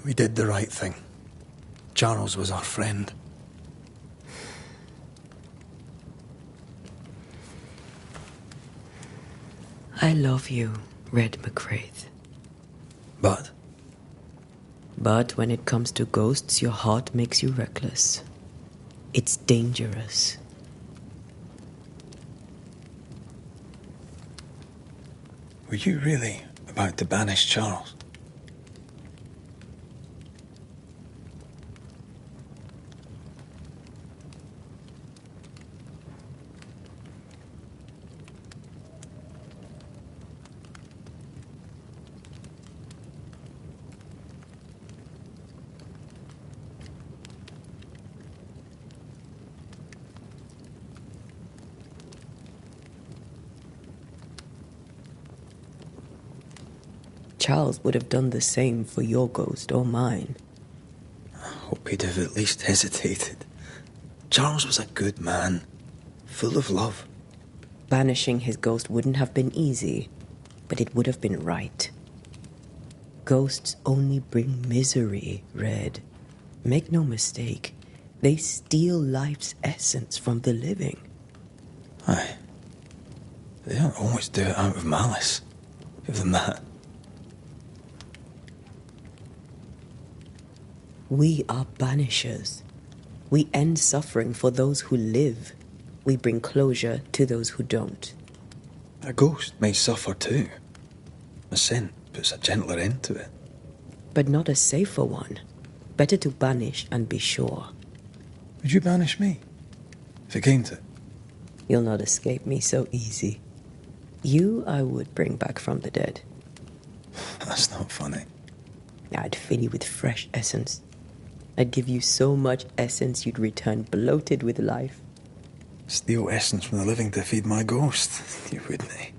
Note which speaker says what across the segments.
Speaker 1: We did the right thing. Charles was our friend.
Speaker 2: I love you, Red McCraith.
Speaker 1: But
Speaker 2: But when it comes to ghosts, your heart makes you reckless. It's dangerous.
Speaker 1: were you really about to banish Charles?
Speaker 2: Charles would have done the same for your ghost or mine.
Speaker 1: I hope he'd have at least hesitated. Charles was a good man, full of love.
Speaker 2: Banishing his ghost wouldn't have been easy, but it would have been right. Ghosts only bring misery, Red. Make no mistake, they steal life's essence from the living.
Speaker 1: Aye. They don't always do it out of malice. Give them that.
Speaker 2: We are banishers. We end suffering for those who live. We bring closure to those who don't.
Speaker 1: A ghost may suffer too. A scent puts a gentler end to it.
Speaker 2: But not a safer one. Better to banish and be sure.
Speaker 1: Would you banish me? If it came to it?
Speaker 2: You'll not escape me so easy. You I would bring back from the dead.
Speaker 1: That's not funny.
Speaker 2: I'd fill you with fresh essence. I'd give you so much essence you'd return bloated with life.
Speaker 1: Steal essence from the living to feed my ghost. You wouldn't, eh?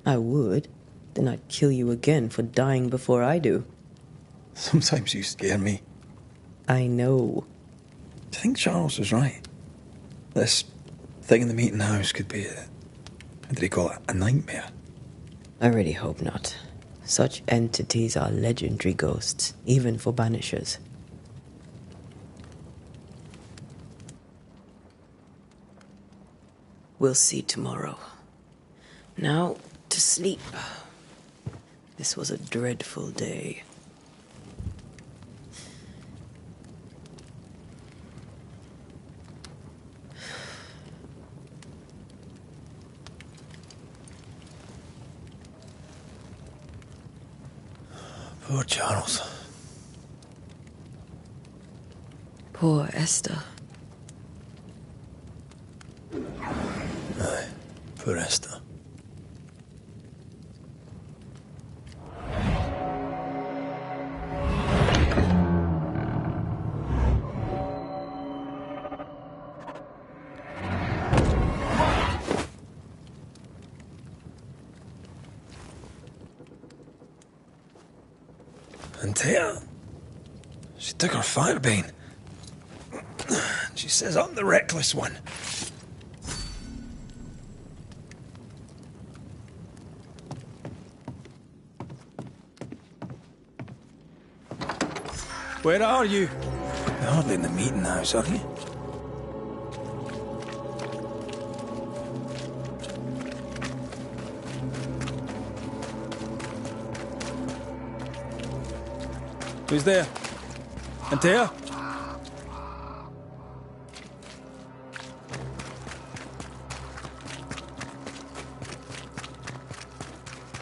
Speaker 2: I would. Then I'd kill you again for dying before I do.
Speaker 1: Sometimes you scare me.
Speaker 2: I know.
Speaker 1: Do you think Charles was right? This thing in the meeting house could be how did he call it? A nightmare?
Speaker 2: I really hope not. Such entities are legendary ghosts, even for banishers. We'll see tomorrow. Now, to sleep. This was a dreadful day.
Speaker 1: Poor Charles.
Speaker 2: Poor Esther.
Speaker 1: Aye, poor Esther. And Tia, she took her firebane. She says I'm the reckless one. Where are you? You're hardly in the meeting house, are you? Who's there? Antea?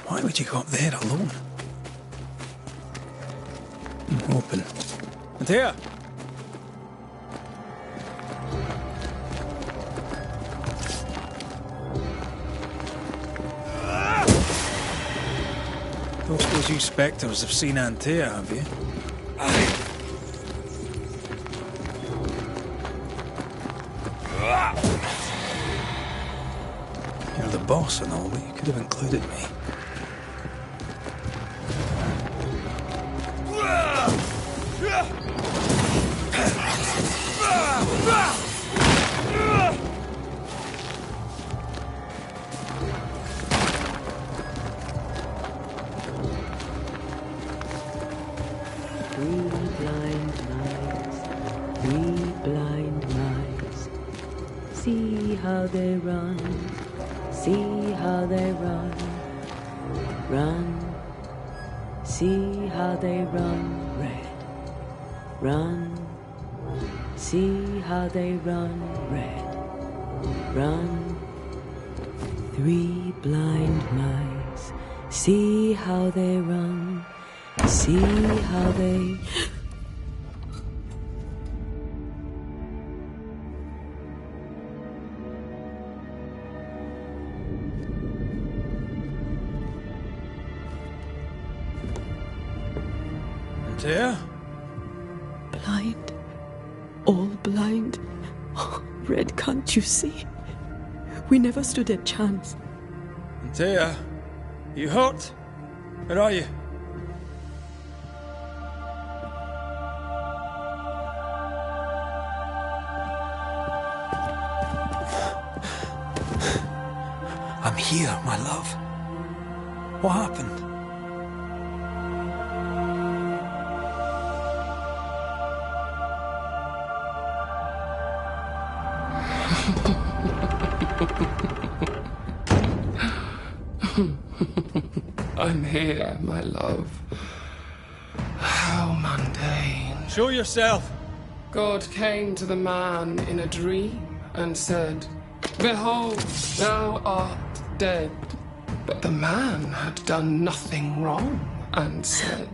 Speaker 1: Why would you go up there alone? Open. Antea? Don't suppose you spectres have seen Antea, have you? You're the boss and all, but you could have included me.
Speaker 2: how they run. See how they run. Run. See how they run. Red. Run. See how they run. Red. Run. 3 blind mice. See how they run. See how they...
Speaker 1: Dear?
Speaker 2: Blind. All blind. Oh, Red, can't you see? We never stood a chance.
Speaker 1: Dear, you hurt? Where are you? I'm here, my love. What happened?
Speaker 3: I'm here, my love. How mundane.
Speaker 1: Show yourself.
Speaker 3: God came to the man in a dream and said, "Behold, thou art dead." But the man had done nothing wrong and said,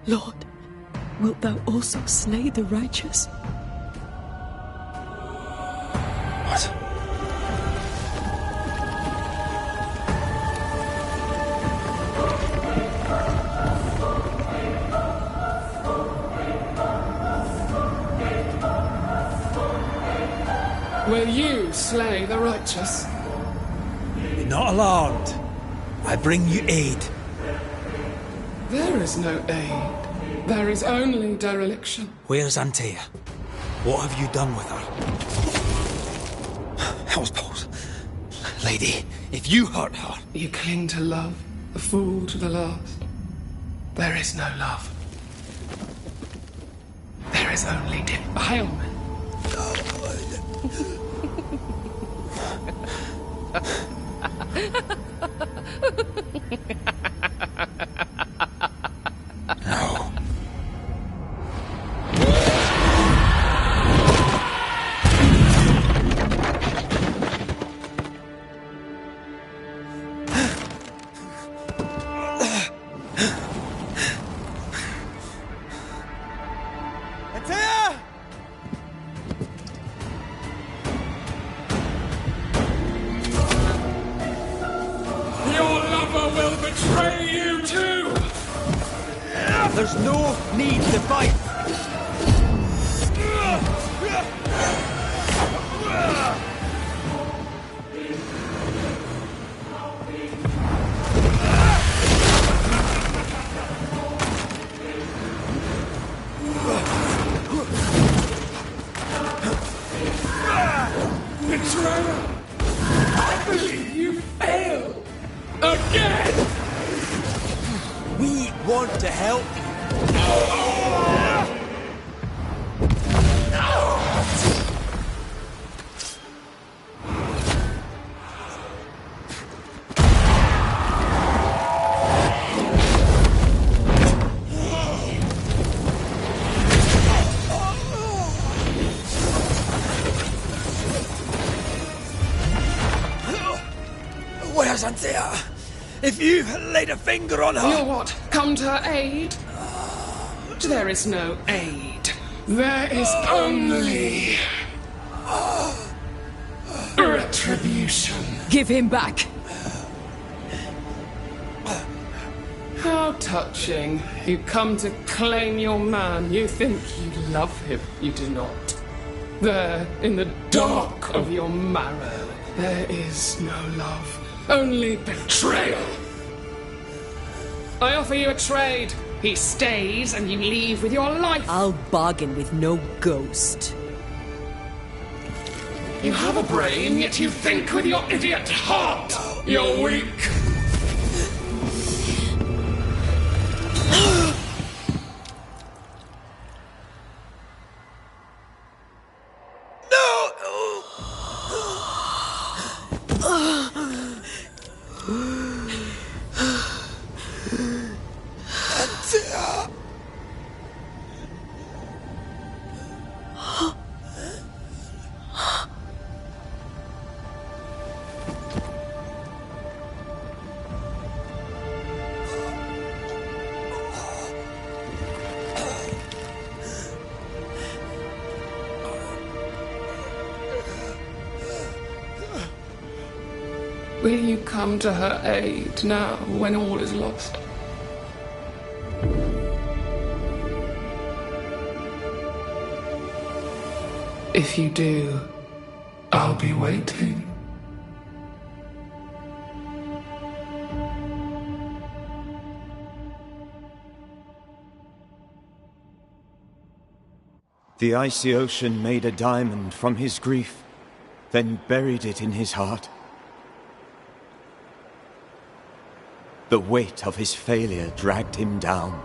Speaker 2: Lord, wilt thou also slay the righteous?
Speaker 1: What?
Speaker 3: "Will you slay the righteous?"
Speaker 1: Be not alarmed. I bring you aid.
Speaker 3: There is no aid. There is only dereliction.
Speaker 1: Where's Antea? What have you done with her? Hell's balls. Lady, if you hurt her...
Speaker 3: You cling to love, a fool to the last. There is no love. There is only defilement.
Speaker 1: No. Antea!
Speaker 3: Your lover will betray you too!
Speaker 1: There's no need to fight.
Speaker 3: Betrayer! I believe you failed! Again!
Speaker 1: We want to help you. Where's Antea? If you laid a finger on her...
Speaker 3: You'll what? Come to her aid? There is no aid. There is only... retribution.
Speaker 2: Give him back.
Speaker 3: How touching. You come to claim your man. You think you love him. You do not. There, in the dark of your marrow, there is no love. Only betrayal. I offer you a trade. He stays and you leave with your life.
Speaker 2: I'll bargain with no ghost.
Speaker 3: You have a brain, yet you think with your idiot heart. You're weak.
Speaker 1: No!
Speaker 3: Will you come to her aid now, when all is lost? If you do, I'll be waiting.
Speaker 4: The icy ocean made a diamond from his grief, then buried it in his heart. The weight of his failure dragged him down.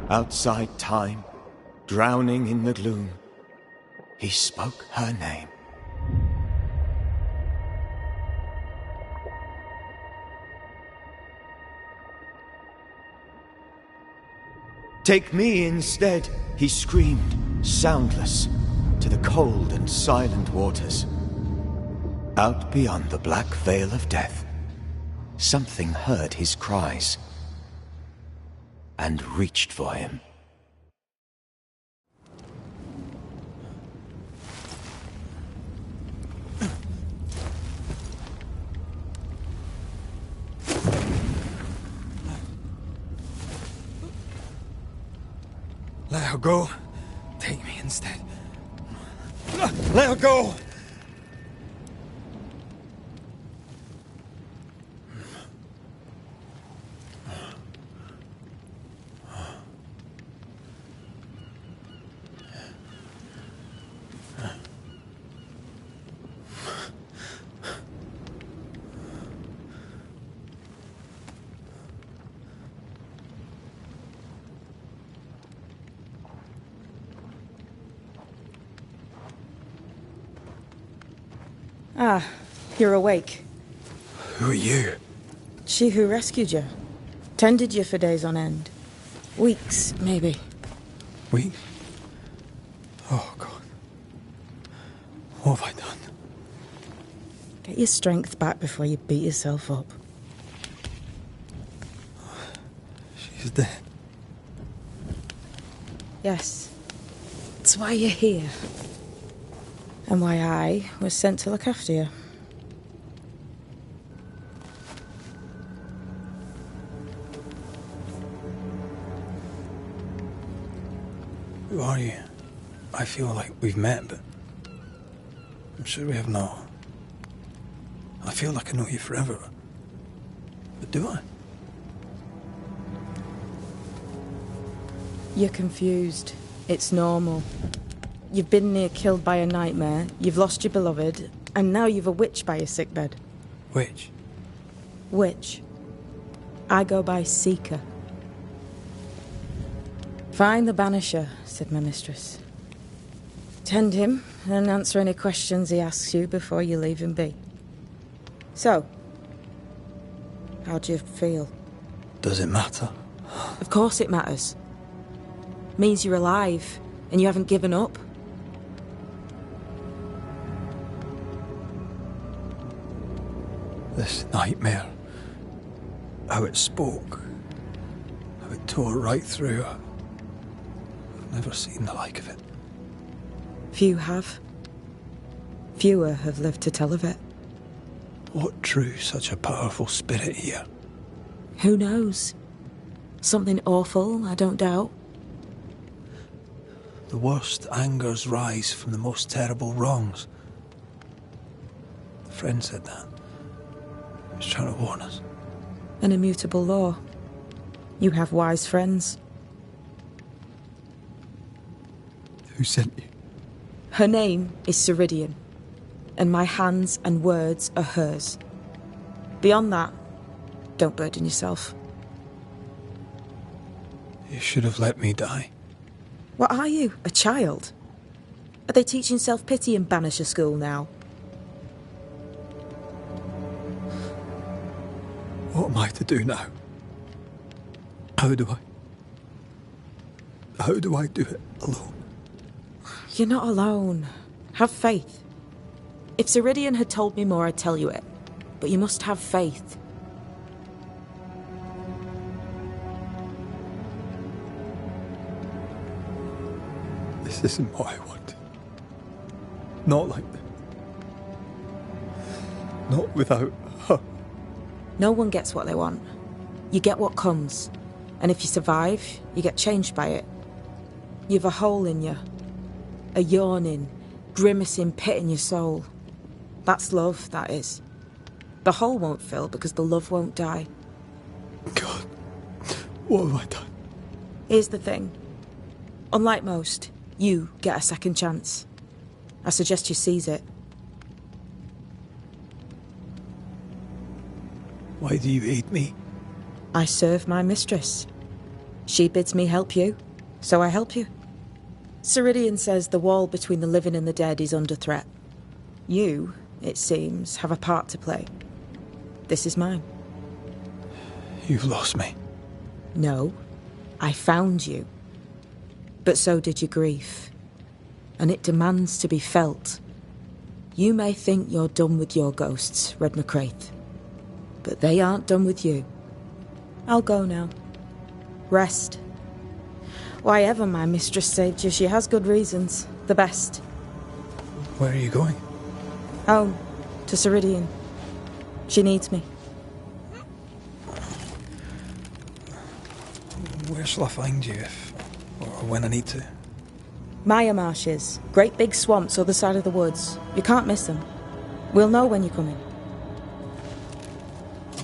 Speaker 4: Outside time, drowning in the gloom, he spoke her name. Take me instead, he screamed, soundless, to the cold and silent waters. Out beyond the black veil of death, something heard his cries and reached for him.
Speaker 1: Let her go. Take me instead. Let her go!
Speaker 5: Ah, you're awake.
Speaker 1: Who are you?
Speaker 5: She who rescued you. Tended you for days on end. Weeks, maybe.
Speaker 1: Weeks? Oh, God. What have I done?
Speaker 5: Get your strength back before you beat yourself up.
Speaker 1: She's dead.
Speaker 5: Yes. That's why you're here. And why I was sent to look after you.
Speaker 1: Who are you? I feel like we've met, but I'm sure we have not. I feel like I know you forever. But do I?
Speaker 5: You're confused. It's normal. You've been near killed by a nightmare, you've lost your beloved, and now you've a witch by your sickbed.
Speaker 1: Which?
Speaker 5: Witch. I go by Seeker. Find the Banisher, said my mistress. Tend him, and answer any questions he asks you before you leave him be. So, how do you feel?
Speaker 1: Does it matter?
Speaker 5: Of course it matters. Means you're alive, and you haven't given up.
Speaker 1: This nightmare. How it spoke. How it tore right through her. I've never seen the like of it.
Speaker 5: Few have. Fewer have lived to tell of it.
Speaker 1: What drew such a powerful spirit here?
Speaker 5: Who knows? Something awful, I don't doubt.
Speaker 1: The worst angers rise from the most terrible wrongs. A friend said that. He was trying to warn us.
Speaker 5: An immutable law. You have wise friends.
Speaker 1: Who sent you?
Speaker 5: Her name is Ceridian, and my hands and words are hers. Beyond that, don't burden yourself.
Speaker 1: You should have let me die.
Speaker 5: What are you, a child? Are they teaching self-pity in Banisher school now?
Speaker 1: What am I to do now? How do I do it alone?
Speaker 5: You're not alone. Have faith. If Ceridian had told me more, I'd tell you it. But you must have faith.
Speaker 1: This isn't what I want. Not like that. Not without her.
Speaker 5: No one gets what they want. You get what comes. And if you survive, you get changed by it. You've a hole in you. A yawning, grimacing pit in your soul. That's love, that is. The hole won't fill because the love won't die.
Speaker 1: God, what have I done?
Speaker 5: Here's the thing. Unlike most, you get a second chance. I suggest you seize it.
Speaker 1: Why do you hate me?
Speaker 5: I serve my mistress. She bids me help you, so I help you. Ceridian says the wall between the living and the dead is under threat. You, it seems, have a part to play. This is mine.
Speaker 1: You've lost me.
Speaker 5: No, I found you. But so did your grief. And it demands to be felt. You may think you're done with your ghosts, Red McCraith. But they aren't done with you. I'll go now. Rest. Why ever my mistress saved you, she has good reasons. The best.
Speaker 1: Where are you going?
Speaker 5: Home. To Ceridian. She needs me.
Speaker 1: Where shall I find you if... or when I need to?
Speaker 5: Maya Marshes. Great big swamps other side of the woods. You can't miss them. We'll know when you're coming.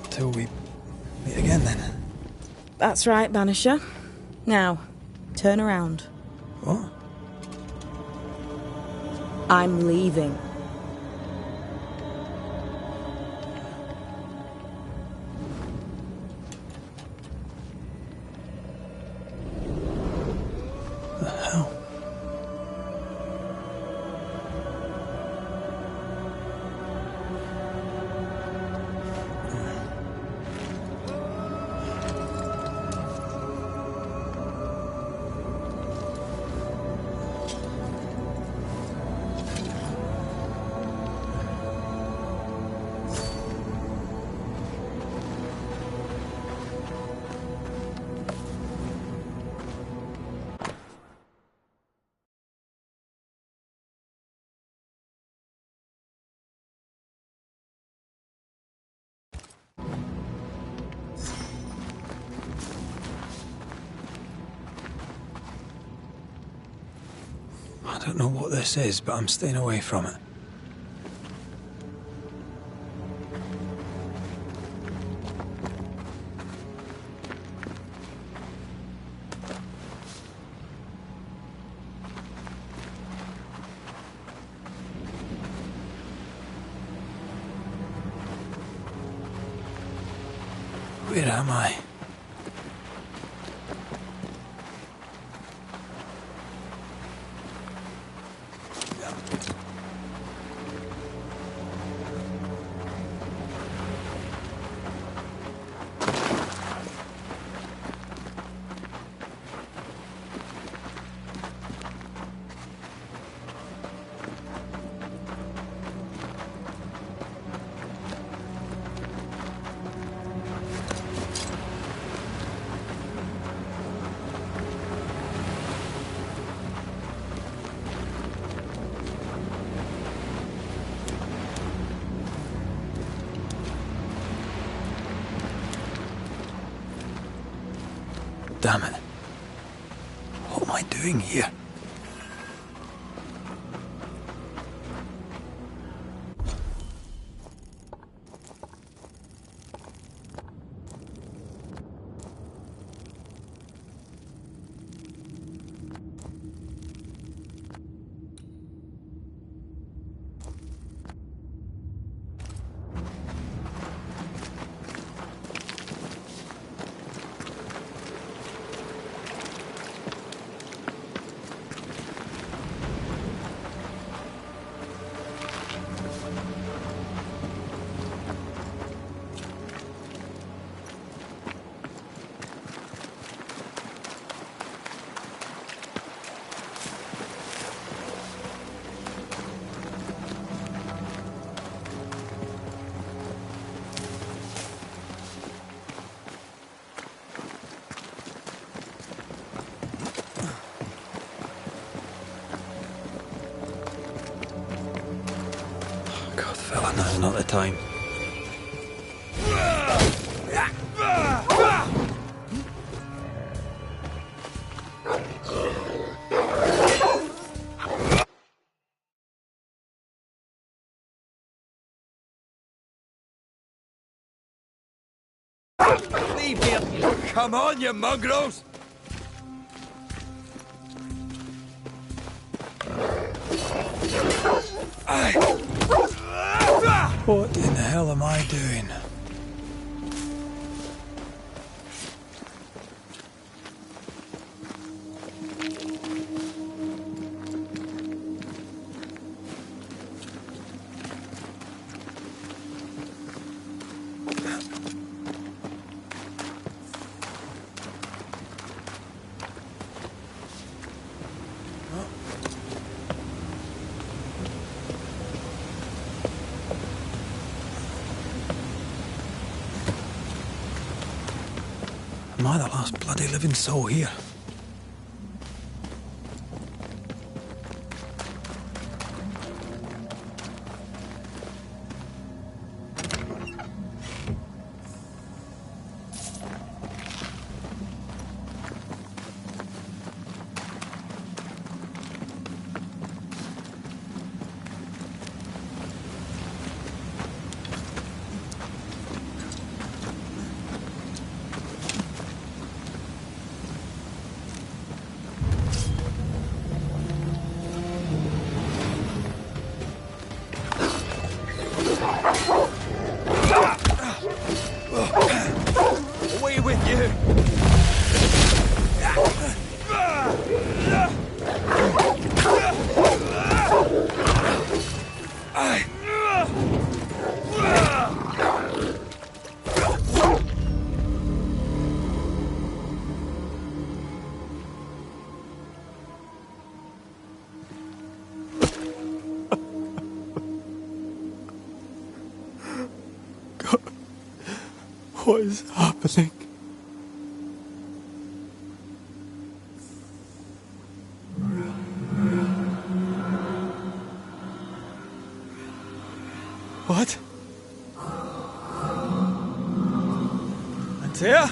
Speaker 1: Till we meet again then.
Speaker 5: That's right, Banisher. Now, turn around.
Speaker 1: What?
Speaker 5: I'm leaving.
Speaker 1: The hell? I don't know what this is, but I'm staying away from it. Where am I? Damn it. What am I doing here? God, fella, now's not the time.
Speaker 4: Leave me! Come on, you mongrels!
Speaker 1: What in the hell am I doing? Am I the last bloody living soul here?
Speaker 4: Away with you!
Speaker 1: What is happening? What? Antea?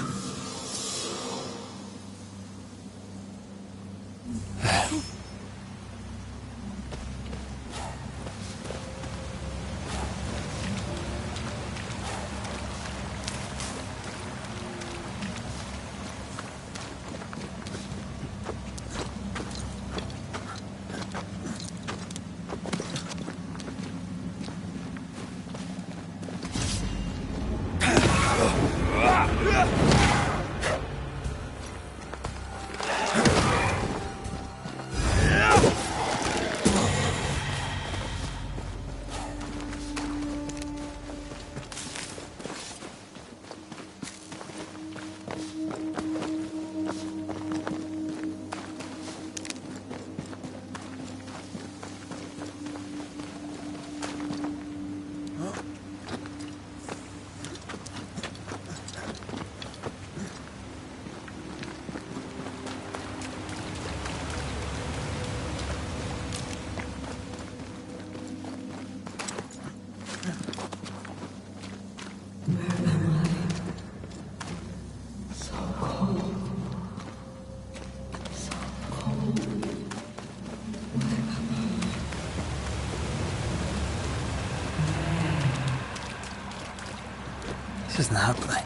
Speaker 1: This isn't happening.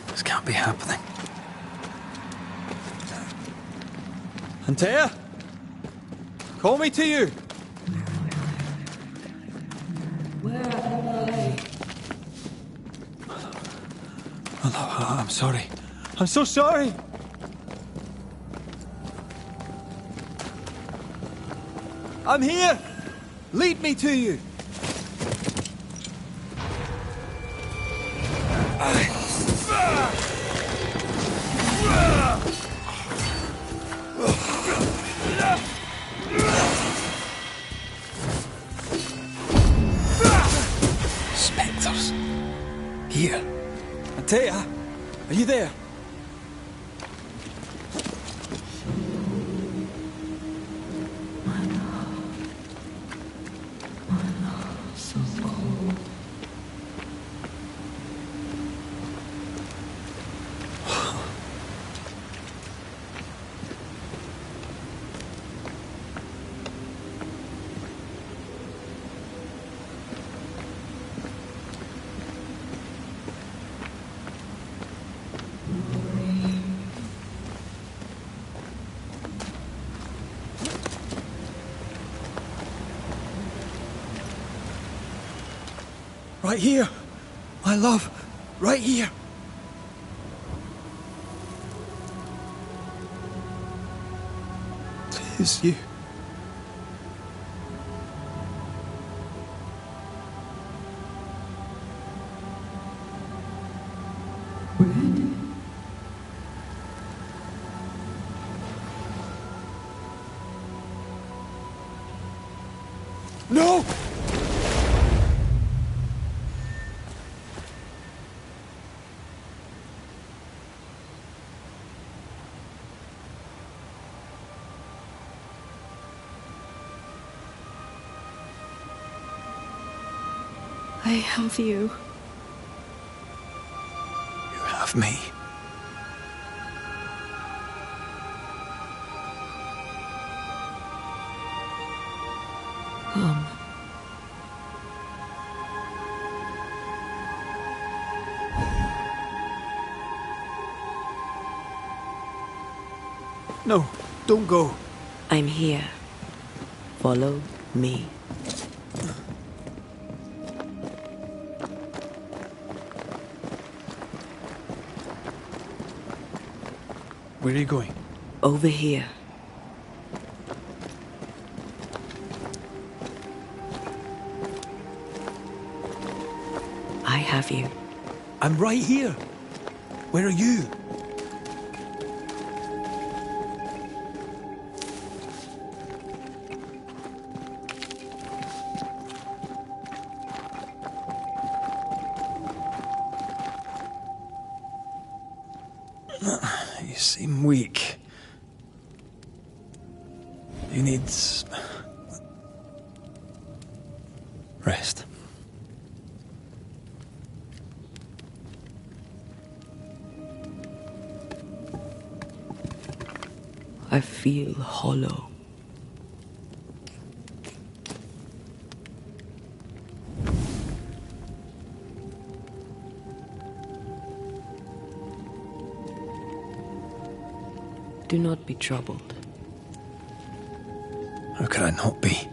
Speaker 1: This can't be happening. Antea? Call me to you!
Speaker 6: Where am I?
Speaker 1: Oh, I'm sorry. I'm so sorry!
Speaker 4: I'm here! Lead me to you!
Speaker 1: Spectres. Here.
Speaker 4: Antea, are you there?
Speaker 1: Right here. My love. Right here. It's you. No!
Speaker 2: I have you.
Speaker 1: You have me.
Speaker 2: Come.
Speaker 1: No, don't go.
Speaker 2: I'm here. Follow me.
Speaker 1: Where are you going?
Speaker 2: Over here. I have you.
Speaker 1: I'm right here. Where are you? You seem weak. You need rest.
Speaker 2: I feel hollow. Do not be troubled.
Speaker 1: How could I not be?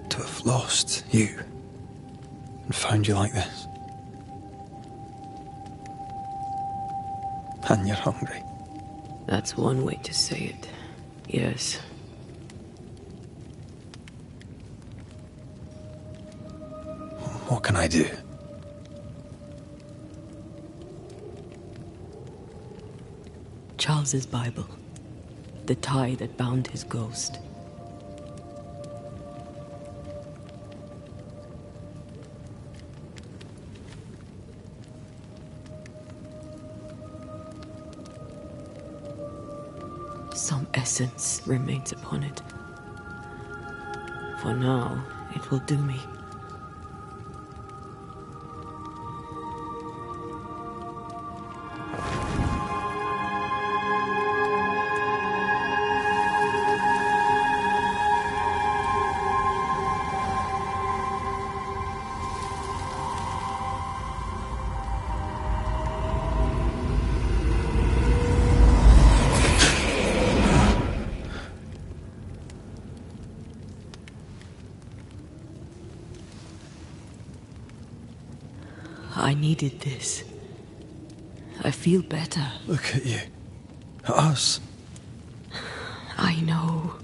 Speaker 1: To have lost you and found you like this. And you're hungry.
Speaker 2: That's one way to say it. Yes.
Speaker 1: What can I do?
Speaker 2: Charles's Bible. The tie that bound his ghost. Some essence remains upon it. For now, it will do me. I needed this. I feel better.
Speaker 1: Look at you. At us.
Speaker 2: I know.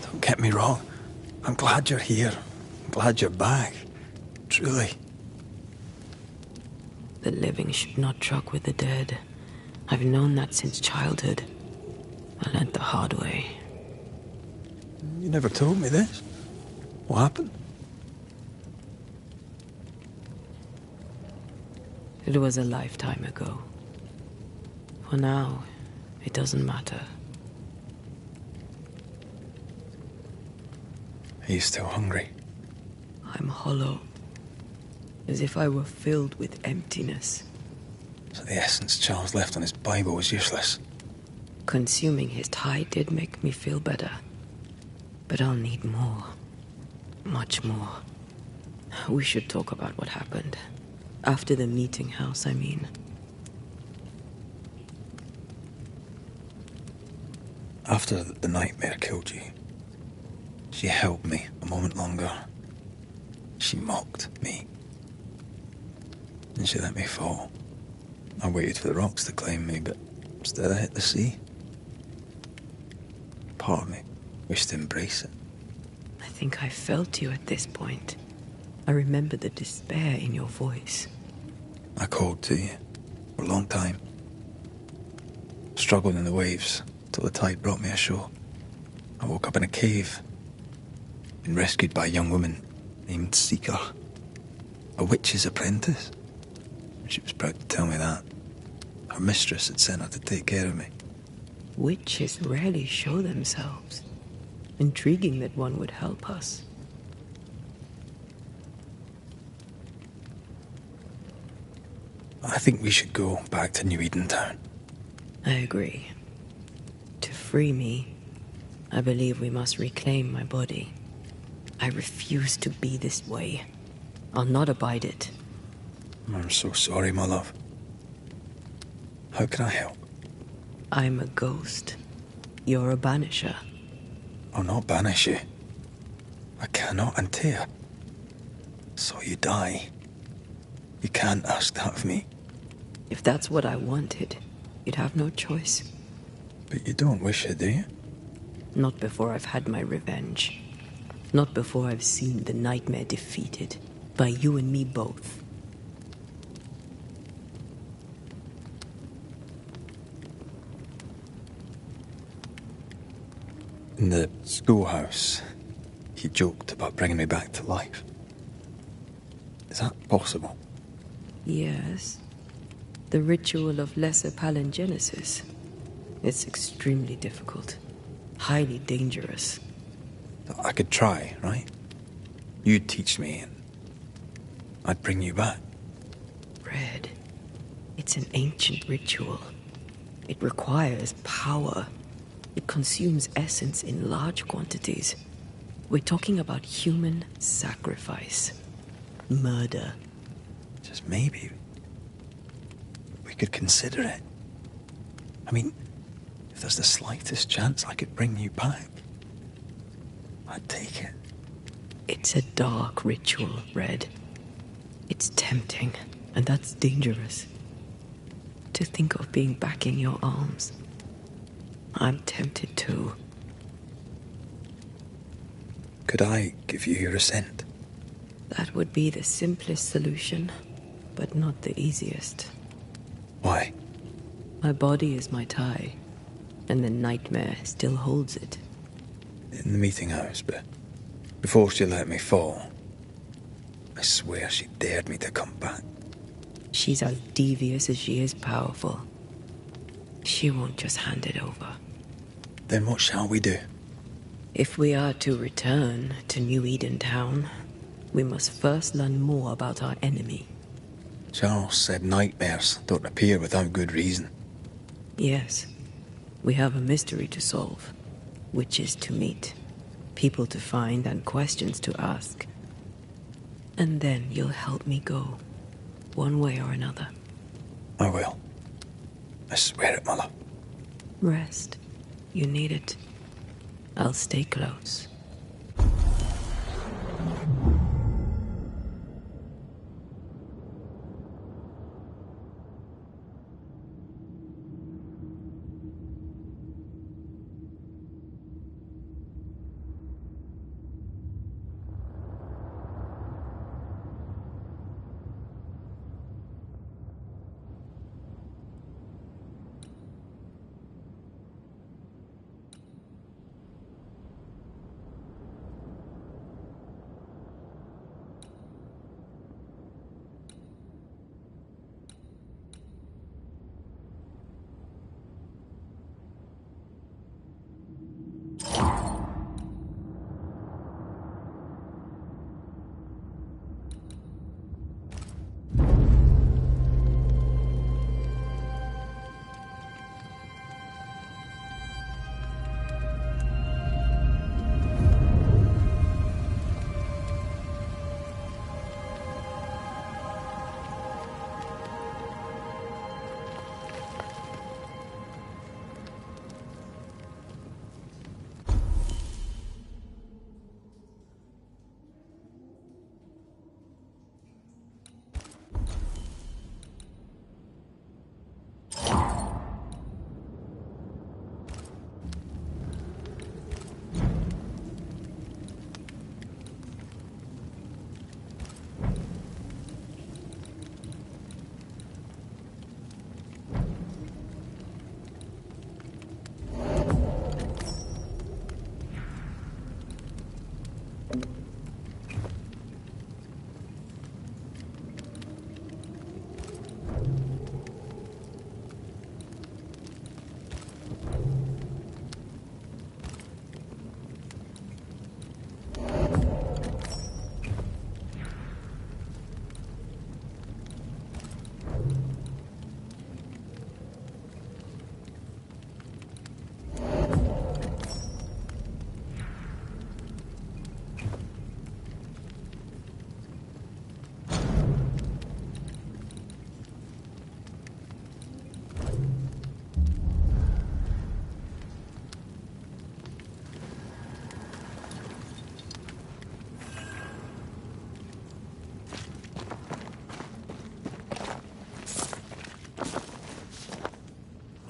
Speaker 1: Don't get me wrong. I'm glad you're here. I'm glad you're back. Truly.
Speaker 2: The living should not truck with the dead. I've known that since childhood. I learned the hard way.
Speaker 1: You never told me this. What happened?
Speaker 2: It was a lifetime ago. For now, it doesn't matter.
Speaker 1: Are you still hungry?
Speaker 2: I'm hollow. As if I were filled with emptiness.
Speaker 1: So the essence Charles left on his Bible was useless.
Speaker 2: Consuming his tie did make me feel better. But I'll need more. Much more. We should talk about what happened. After the meeting house, I mean.
Speaker 1: After the nightmare killed you, She held me a moment longer. She mocked me. And she let me fall. I waited for the rocks to claim me, but instead I hit the sea. Part of me wished to embrace it.
Speaker 2: I think I felt you at this point. I remember the despair in your voice.
Speaker 1: I called to you for a long time. Struggled in the waves till the tide brought me ashore. I woke up in a cave. Been rescued by a young woman named Seeker. A witch's apprentice. She was proud to tell me that. Her mistress had sent her to take care of me.
Speaker 2: Witches rarely show themselves. Intriguing that one would help us.
Speaker 1: I think we should go back to New Eden Town.
Speaker 2: I agree. To free me, I believe we must reclaim my body. I refuse to be this way. I'll not abide it.
Speaker 1: I'm so sorry, my love. How can I help?
Speaker 2: I'm a ghost. You're a banisher.
Speaker 1: I'll not banish you. I cannot untear. So you die. You can't ask that of me.
Speaker 2: If that's what I wanted, you'd have no choice.
Speaker 1: But you don't wish it, do you?
Speaker 2: Not before I've had my revenge. Not before I've seen the nightmare defeated. By you and me both.
Speaker 1: In the schoolhouse, he joked about bringing me back to life. Is that possible?
Speaker 2: Yes. The ritual of lesser palingenesis. It's extremely difficult. Highly dangerous.
Speaker 1: I could try, right? You'd teach me and I'd bring you back.
Speaker 2: Red. It's an ancient ritual. It requires power. It consumes essence in large quantities. We're talking about human sacrifice. Murder.
Speaker 1: Just maybe we could consider it. I mean, if there's the slightest chance I could bring you back, I'd take it.
Speaker 2: It's a dark ritual, Red. It's tempting, and that's dangerous. To think of being back in your arms. I'm tempted too.
Speaker 1: Could I give you your assent?
Speaker 2: That would be the simplest solution, but not the easiest.
Speaker 1: Why?
Speaker 2: My body is my tie, and the nightmare still holds it.
Speaker 1: In the meeting house, but before she let me fall, I swear she dared me to come back.
Speaker 2: She's as devious as she is powerful. She won't just hand it over.
Speaker 1: Then what shall we do?
Speaker 2: If we are to return to New Eden Town, we must first learn more about our enemy.
Speaker 1: Charles said nightmares don't appear without good reason.
Speaker 2: Yes, we have a mystery to solve. Witches to meet, people to find, and questions to ask. And then you'll help me go, one way or another.
Speaker 1: I will. I swear it, Mother.
Speaker 2: Rest. You need it. I'll stay close.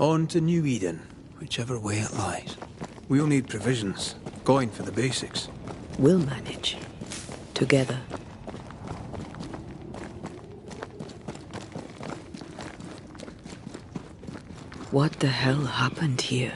Speaker 1: On to New Eden, whichever way it lies. We'll need provisions, going for the basics.
Speaker 2: We'll manage. Together. What the hell happened here?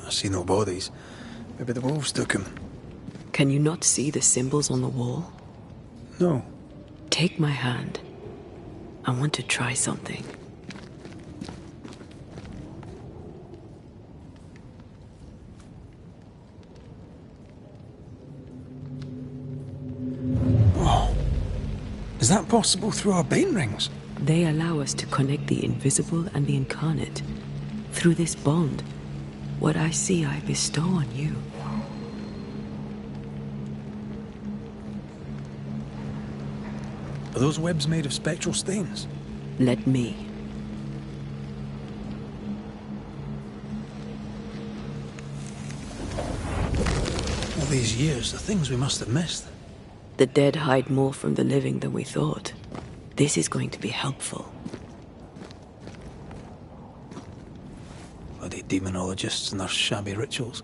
Speaker 1: I see no bodies. Maybe the wolves took him.
Speaker 2: Can you not see the symbols on the wall?
Speaker 1: No.
Speaker 2: Take my hand. I want to try something.
Speaker 1: Oh. Is that possible through our bane rings?
Speaker 2: They allow us to connect the invisible and the incarnate. Through this bond, what I see I bestow on you.
Speaker 1: Are those webs made of spectral stains?
Speaker 2: Let me.
Speaker 1: All these years, the things we must have missed.
Speaker 2: The dead hide more from the living than we thought. This is going to be helpful.
Speaker 1: Bloody demonologists and their shabby rituals.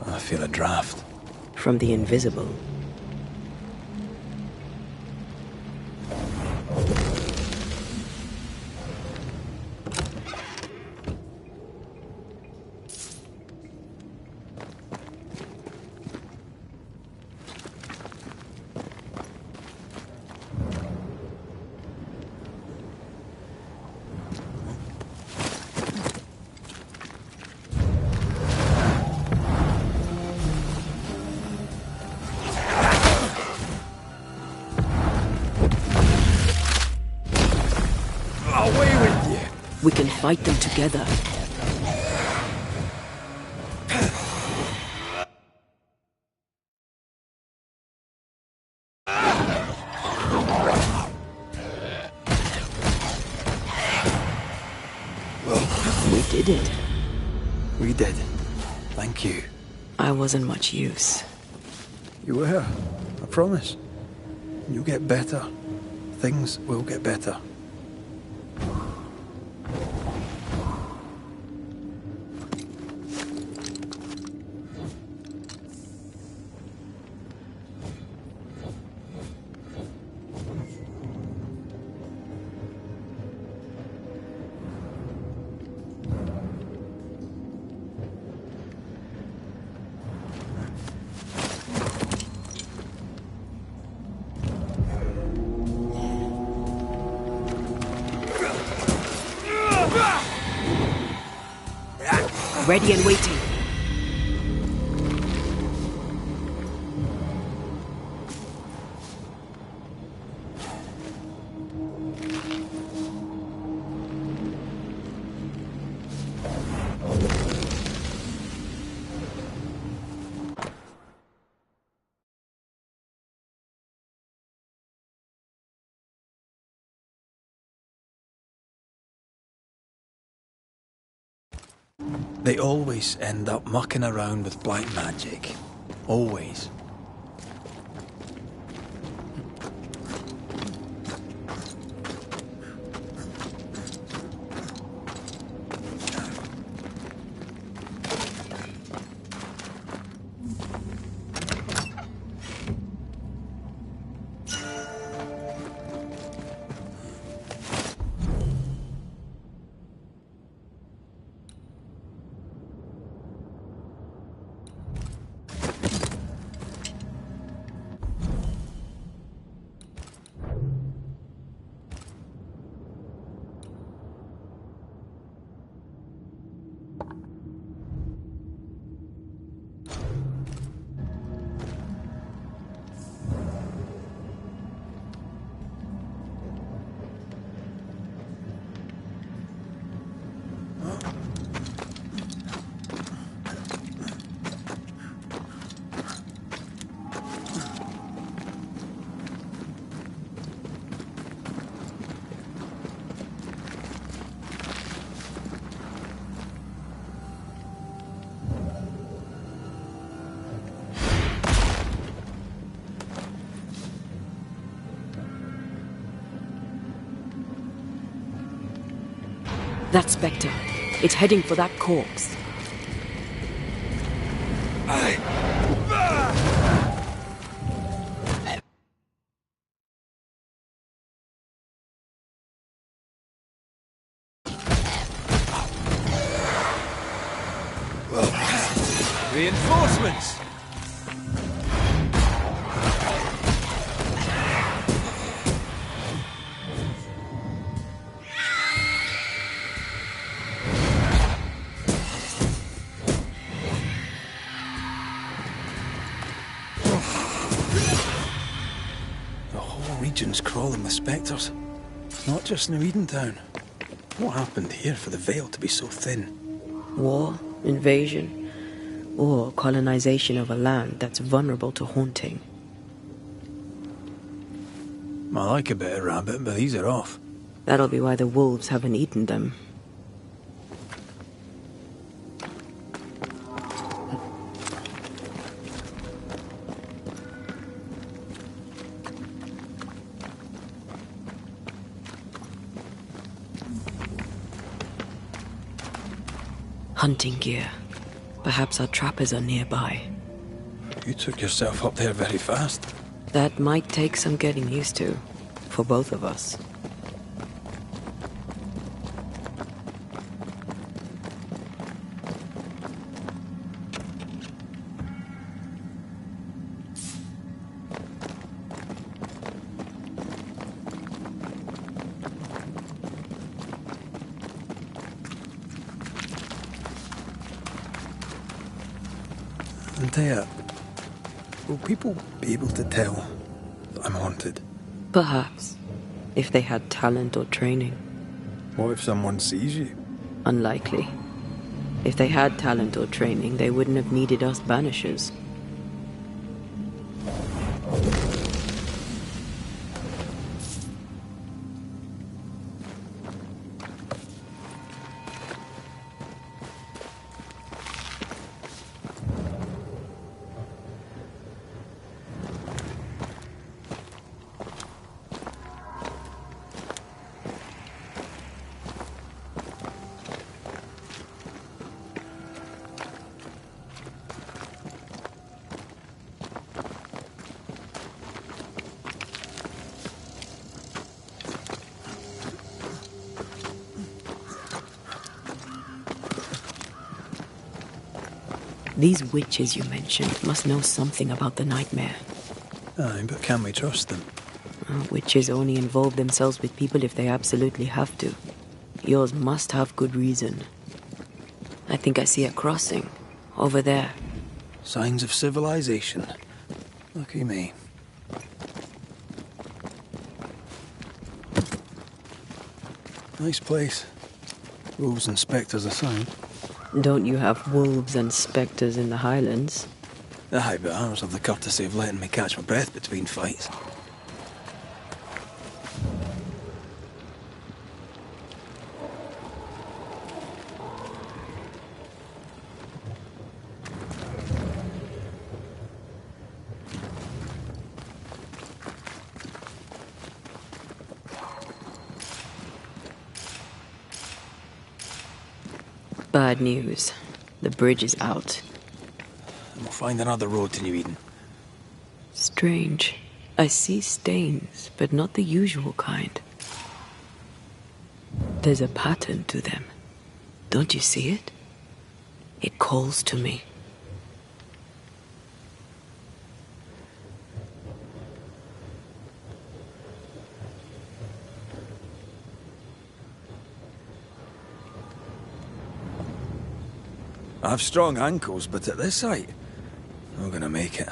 Speaker 1: I feel a draft.
Speaker 2: From the invisible. We can fight them together. We did it.
Speaker 1: We did. Thank you.
Speaker 2: I wasn't much use.
Speaker 1: You were. I promise. You'll get better. Things will get better.
Speaker 2: Ready and waiting.
Speaker 1: They always end up mucking around with black magic. Always.
Speaker 2: That spectre. It's heading for that corpse.
Speaker 1: Reinforcements! The whole region's crawling with spectres. It's not just New Edentown. What happened here for the veil to be so thin?
Speaker 2: War, invasion, or colonization of a land that's vulnerable to haunting.
Speaker 1: I like a bit of rabbit, but these are off.
Speaker 2: That'll be why the wolves haven't eaten them. Hunting gear. Perhaps our trappers are nearby.
Speaker 1: You took yourself up there very fast.
Speaker 2: That might take some getting used to, for both of us.
Speaker 1: And will people be able to tell that I'm haunted?
Speaker 2: Perhaps, if they had talent or training.
Speaker 1: What if someone sees you?
Speaker 2: Unlikely. If they had talent or training, they wouldn't have needed us Banishers. These witches you mentioned must know something about the nightmare.
Speaker 1: Aye, but can we trust them?
Speaker 2: Witches only involve themselves with people if they absolutely have to. Yours must have good reason. I think I see a crossing. Over there.
Speaker 1: Signs of civilization. Lucky me. Nice place. Wolves and spectres aside.
Speaker 2: Don't you have wolves and spectres in the Highlands?
Speaker 1: Aye, but ours have the courtesy of letting me catch my breath between fights.
Speaker 2: Bad news. The bridge is out.
Speaker 1: And we'll find another road to New Eden.
Speaker 2: Strange. I see stains, but not the usual kind. There's a pattern to them. Don't you see it? It calls to me.
Speaker 1: I have strong ankles, but at this height, I'm gonna make it.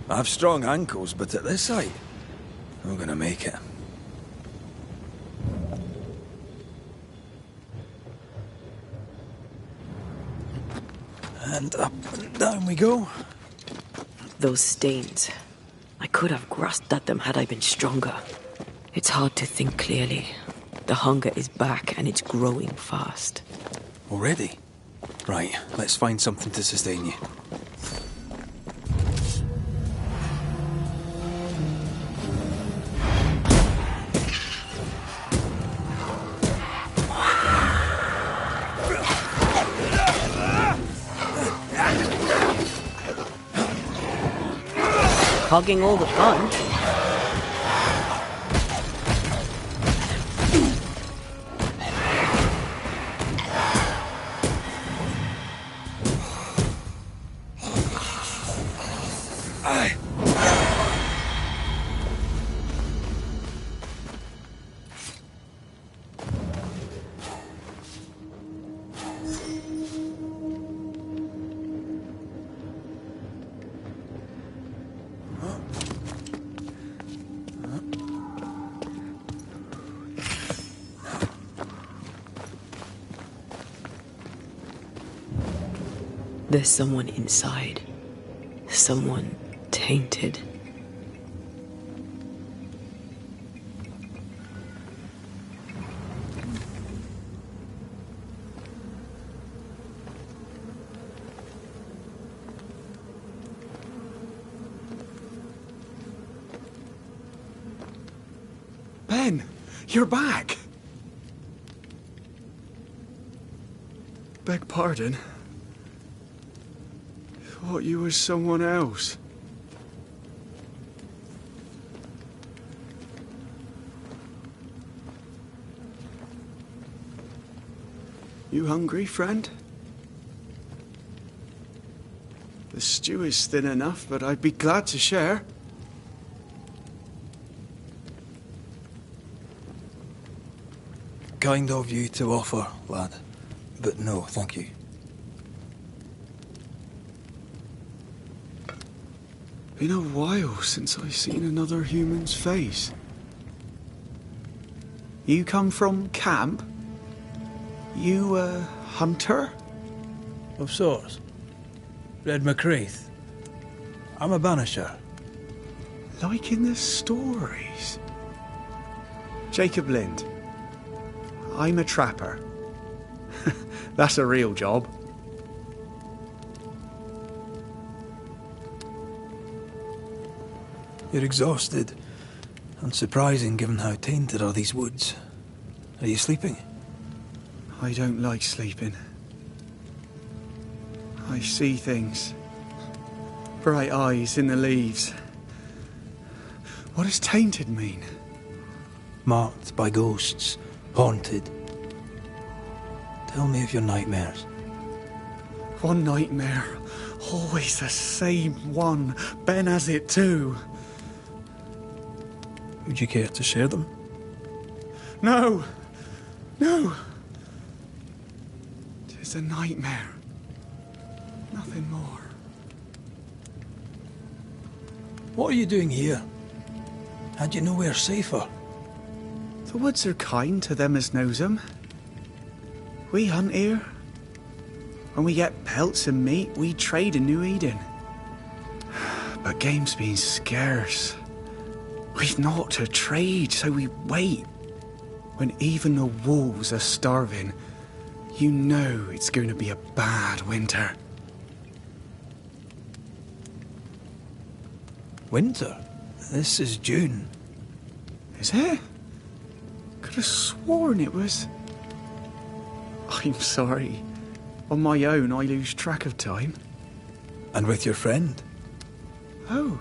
Speaker 1: I have strong ankles, but at this height, I'm gonna make it. And up and down we go.
Speaker 2: Those stains. I could have grasped at them had I been stronger. It's hard to think clearly. The hunger is back and it's growing fast.
Speaker 1: Already? Right, let's find something to sustain you.
Speaker 2: Hogging all the fun. There's someone inside. Someone tainted.
Speaker 7: Ben, you're back. Beg pardon. Thought you was someone else. You hungry, friend? The stew is thin enough, but I'd be glad to share.
Speaker 1: Kind of you to offer, lad. But no, thank you.
Speaker 7: Been a while since I've seen another human's face. You come from camp? You a hunter?
Speaker 1: Of sorts. Red McCraith. I'm a banisher.
Speaker 7: Like in the stories. Jacob Lind. I'm a trapper. That's a real job.
Speaker 1: You're exhausted. Unsurprising given how tainted are these woods. Are you sleeping?
Speaker 7: I don't like sleeping. I see things. Bright eyes in the leaves. What does tainted mean?
Speaker 1: Marked by ghosts. Haunted. Tell me of your nightmares.
Speaker 7: One nightmare. Always the same one. Ben has it too.
Speaker 1: Would you care to share them?
Speaker 7: No! No! 'Tis a nightmare. Nothing more.
Speaker 1: What are you doing here? Had you nowhere safer?
Speaker 7: The woods are kind to them as knows 'em. We hunt here. When we get pelts and meat, we trade in New Eden. But game's been scarce. We've naught to trade, so we wait. When even the wolves are starving, you know it's going to be a bad winter.
Speaker 1: Winter? This is June.
Speaker 7: Is it? Could have sworn it was... I'm sorry. On my own, I lose track of time.
Speaker 1: And with your friend?
Speaker 7: Oh.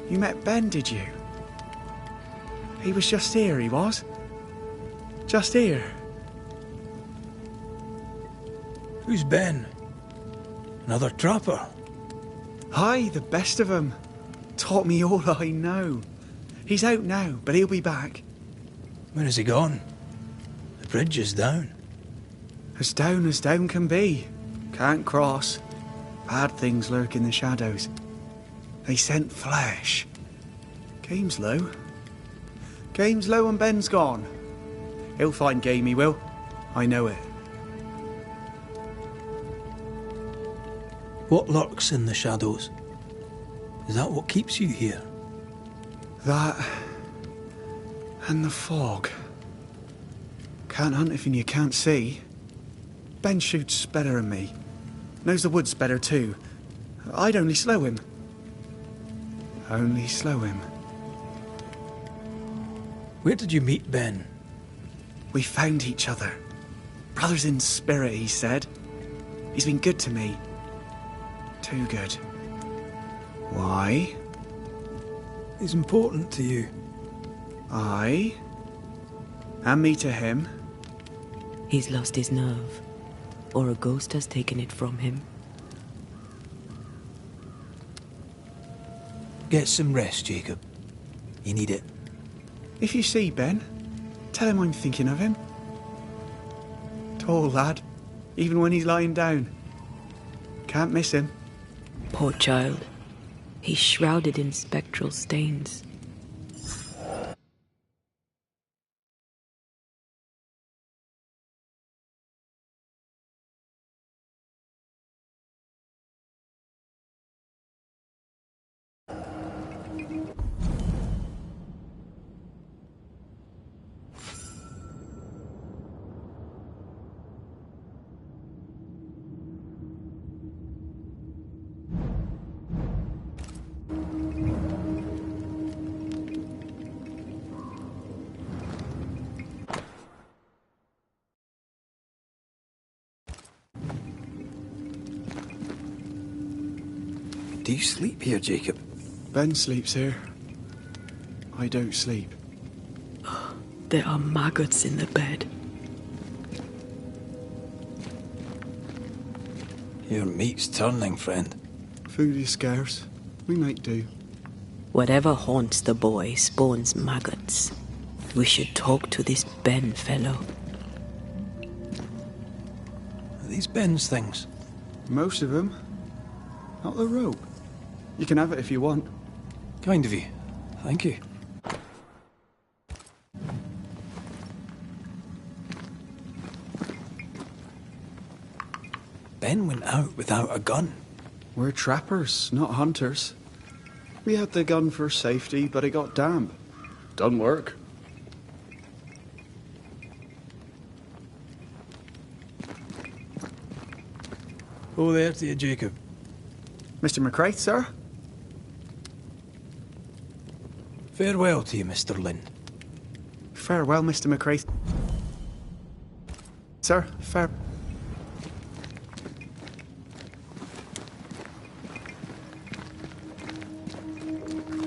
Speaker 7: You met Ben, did you? He was just here, he was. Just here.
Speaker 1: Who's Ben? Another trapper?
Speaker 7: Aye, the best of 'em. Taught me all I know. He's out now, but he'll be back.
Speaker 1: Where has he gone? The bridge is down.
Speaker 7: As down can be. Can't cross. Bad things lurk in the shadows. They scent flesh. Game's low. Game's low and Ben's gone. He'll find game, he will. I know it.
Speaker 1: What lurks in the shadows? Is that what keeps you here?
Speaker 7: That... and the fog. Can't hunt if you can't see. Ben shoots better than me. Knows the woods better too. I'd only slow him. Only slow him.
Speaker 1: Where did you meet Ben?
Speaker 7: We found each other. Brothers in spirit, he said. He's been good to me. Too good. Why?
Speaker 1: He's important to you.
Speaker 7: I? And me to him?
Speaker 2: He's lost his nerve, or a ghost has taken it from him.
Speaker 1: Get some rest, Jacob. You need it.
Speaker 7: If you see Ben, tell him I'm thinking of him. Tall lad, even when he's lying down. Can't miss him.
Speaker 2: Poor child. He's shrouded in spectral stains.
Speaker 1: Do you sleep here, Jacob?
Speaker 7: Ben sleeps here. I don't sleep.
Speaker 2: There are maggots in the bed.
Speaker 1: Your meat's turning, friend.
Speaker 7: Food is scarce. We make do.
Speaker 2: Whatever haunts the boy spawns maggots. We should talk to this Ben fellow.
Speaker 1: Are these Ben's things?
Speaker 7: Most of them. Not the rope. You can have it if you want.
Speaker 1: Kind of you. Thank you. Ben went out without a gun.
Speaker 7: We're trappers, not hunters. We had the gun for safety, but it got damp. Done work.
Speaker 1: Oh, there to you, Jacob.
Speaker 7: Mr. McCraith, sir?
Speaker 1: Farewell to you, Mr. Lynn.
Speaker 7: Farewell, Mr. McCraith. Sir,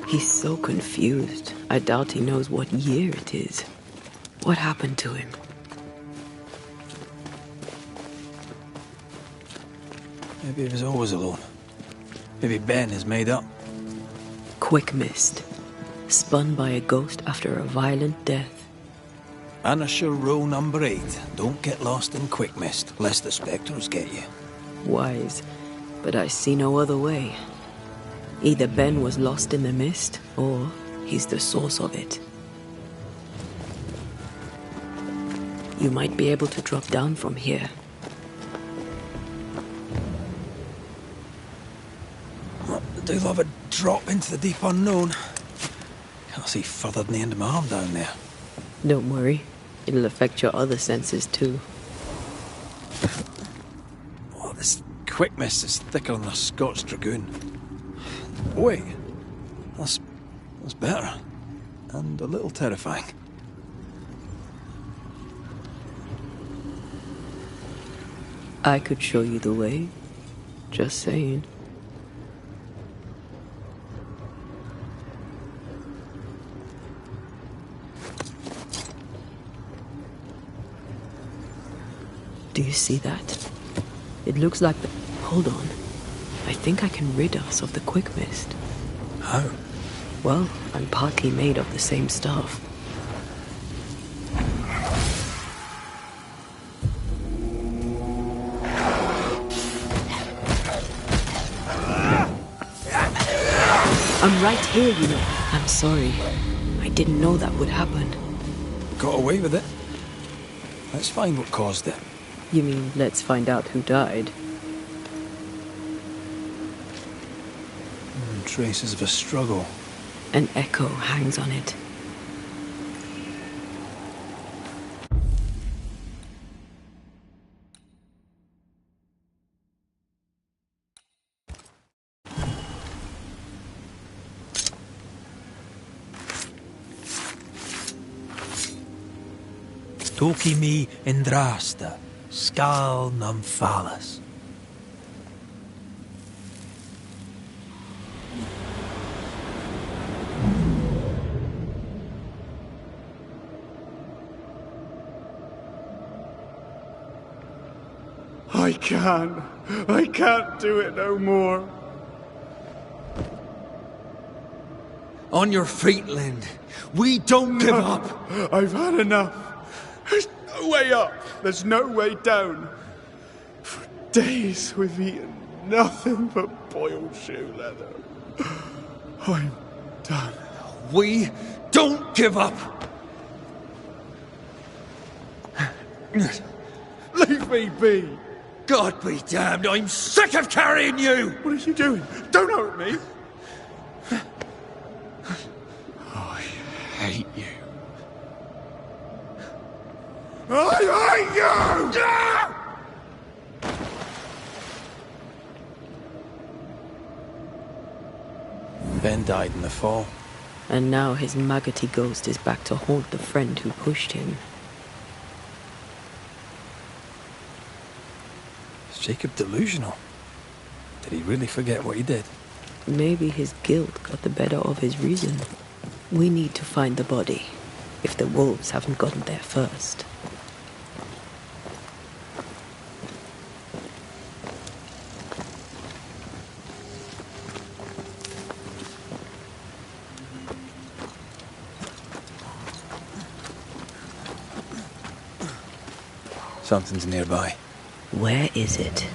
Speaker 2: He's so confused. I doubt he knows what year it is. What happened to him?
Speaker 1: Maybe he was always alone. Maybe Ben is made up.
Speaker 2: Quick mist. Spun by a ghost after a violent death.
Speaker 1: Banisher rule number 8. Don't get lost in quick mist, lest the spectres get you.
Speaker 2: Wise, but I see no other way. Either Ben was lost in the mist, or he's the source of it. You might be able to drop down from here.
Speaker 1: I do love a drop into the deep unknown. Can't see further than the end of my arm down there.
Speaker 2: Don't worry, it'll affect your other senses too.
Speaker 1: Oh, this quick mist is thicker than a Scots dragoon. Wait, that's better. And a little terrifying.
Speaker 2: I could show you the way. Just saying. Do you see that? It looks like the... Hold on. I think I can rid us of the quick mist.
Speaker 1: How?
Speaker 2: Well, I'm partly made of the same stuff. I'm right here, you know. I'm sorry. I didn't know that would happen.
Speaker 1: Got away with it. Let's find what caused it.
Speaker 2: You mean, let's find out who died?
Speaker 1: traces of a struggle.
Speaker 2: An echo hangs on it.
Speaker 1: Toki mi indrasta, skal nam falas.
Speaker 7: I can't do it no more.
Speaker 8: On your feet, Lind. We don't give up.
Speaker 7: I've had enough. There's no way up. There's no way down. For days we've eaten nothing but boiled shoe leather. I'm done.
Speaker 8: We don't give up.
Speaker 7: Leave me be.
Speaker 8: God be damned, I'm sick of carrying you!
Speaker 7: What are you doing? Don't hurt me. I hate you. I hate you!
Speaker 1: Ben died in the fall.
Speaker 2: And now his maggoty ghost is back to haunt the friend who pushed him.
Speaker 1: Is Jacob delusional? Did he really forget what he did?
Speaker 2: Maybe his guilt got the better of his reason. We need to find the body, if the wolves haven't gotten there first.
Speaker 1: Something's nearby.
Speaker 2: Where is it?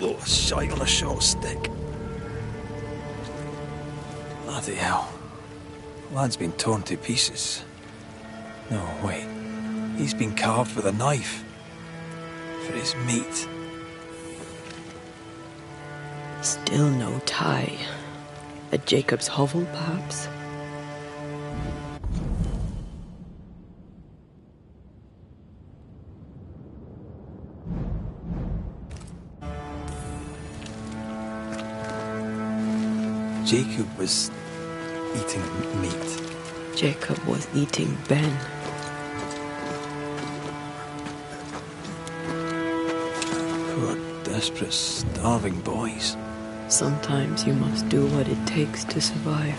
Speaker 1: Oh, a shite on a short stick. Bloody hell. Lad's been torn to pieces. No, wait. He's been carved with a knife. For his meat.
Speaker 2: Still no tie. At Jacob's hovel, perhaps?
Speaker 1: Jacob was eating meat.
Speaker 2: Jacob was eating Ben.
Speaker 1: Poor, desperate, starving boys.
Speaker 2: Sometimes you must do what it takes to survive.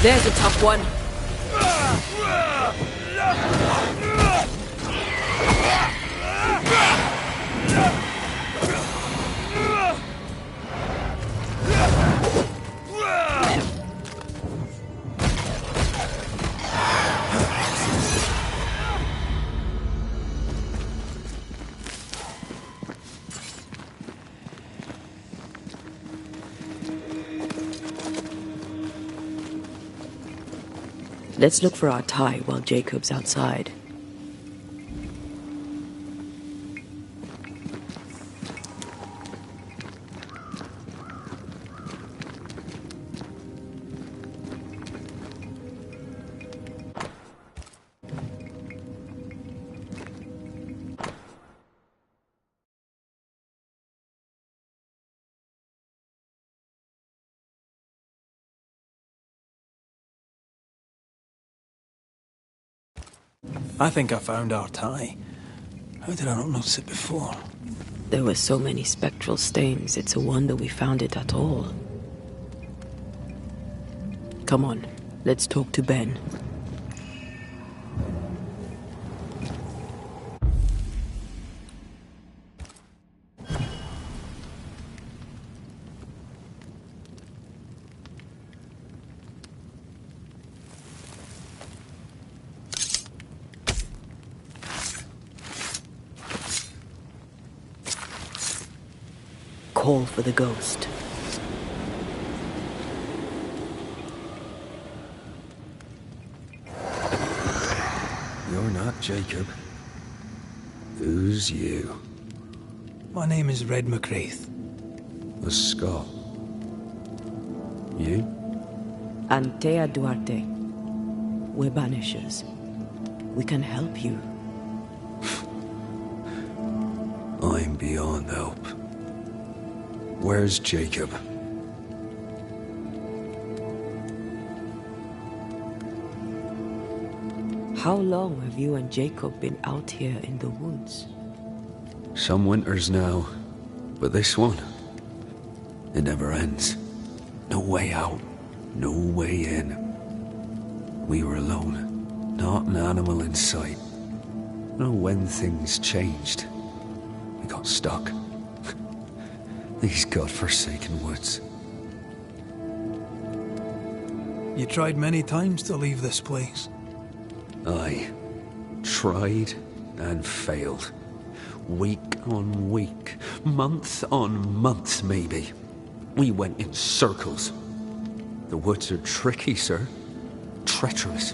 Speaker 6: There's a tough one.
Speaker 2: Let's look for our tie while Jacob's outside.
Speaker 1: I think I found our tie. How did I not notice it before?
Speaker 2: There were so many spectral stains, it's a wonder we found it at all. Come on, let's talk to Ben. Call for the ghost.
Speaker 8: You're not Jacob. Who's you?
Speaker 1: My name is Red McCraith.
Speaker 8: A Scot. You?
Speaker 2: Antea Duarte. We're Banishers. We can help you.
Speaker 8: I'm beyond help. Where's Jacob?
Speaker 2: How long have you and Jacob been out here in the woods?
Speaker 8: Some winters now, but this one, it never ends. No way out, no way in. We were alone, not an animal in sight. I don't know when things changed. We got stuck. These godforsaken woods.
Speaker 1: You tried many times to leave this place.
Speaker 8: I tried and failed. Week on week, month on month maybe. We went in circles. The woods are tricky, sir. Treacherous.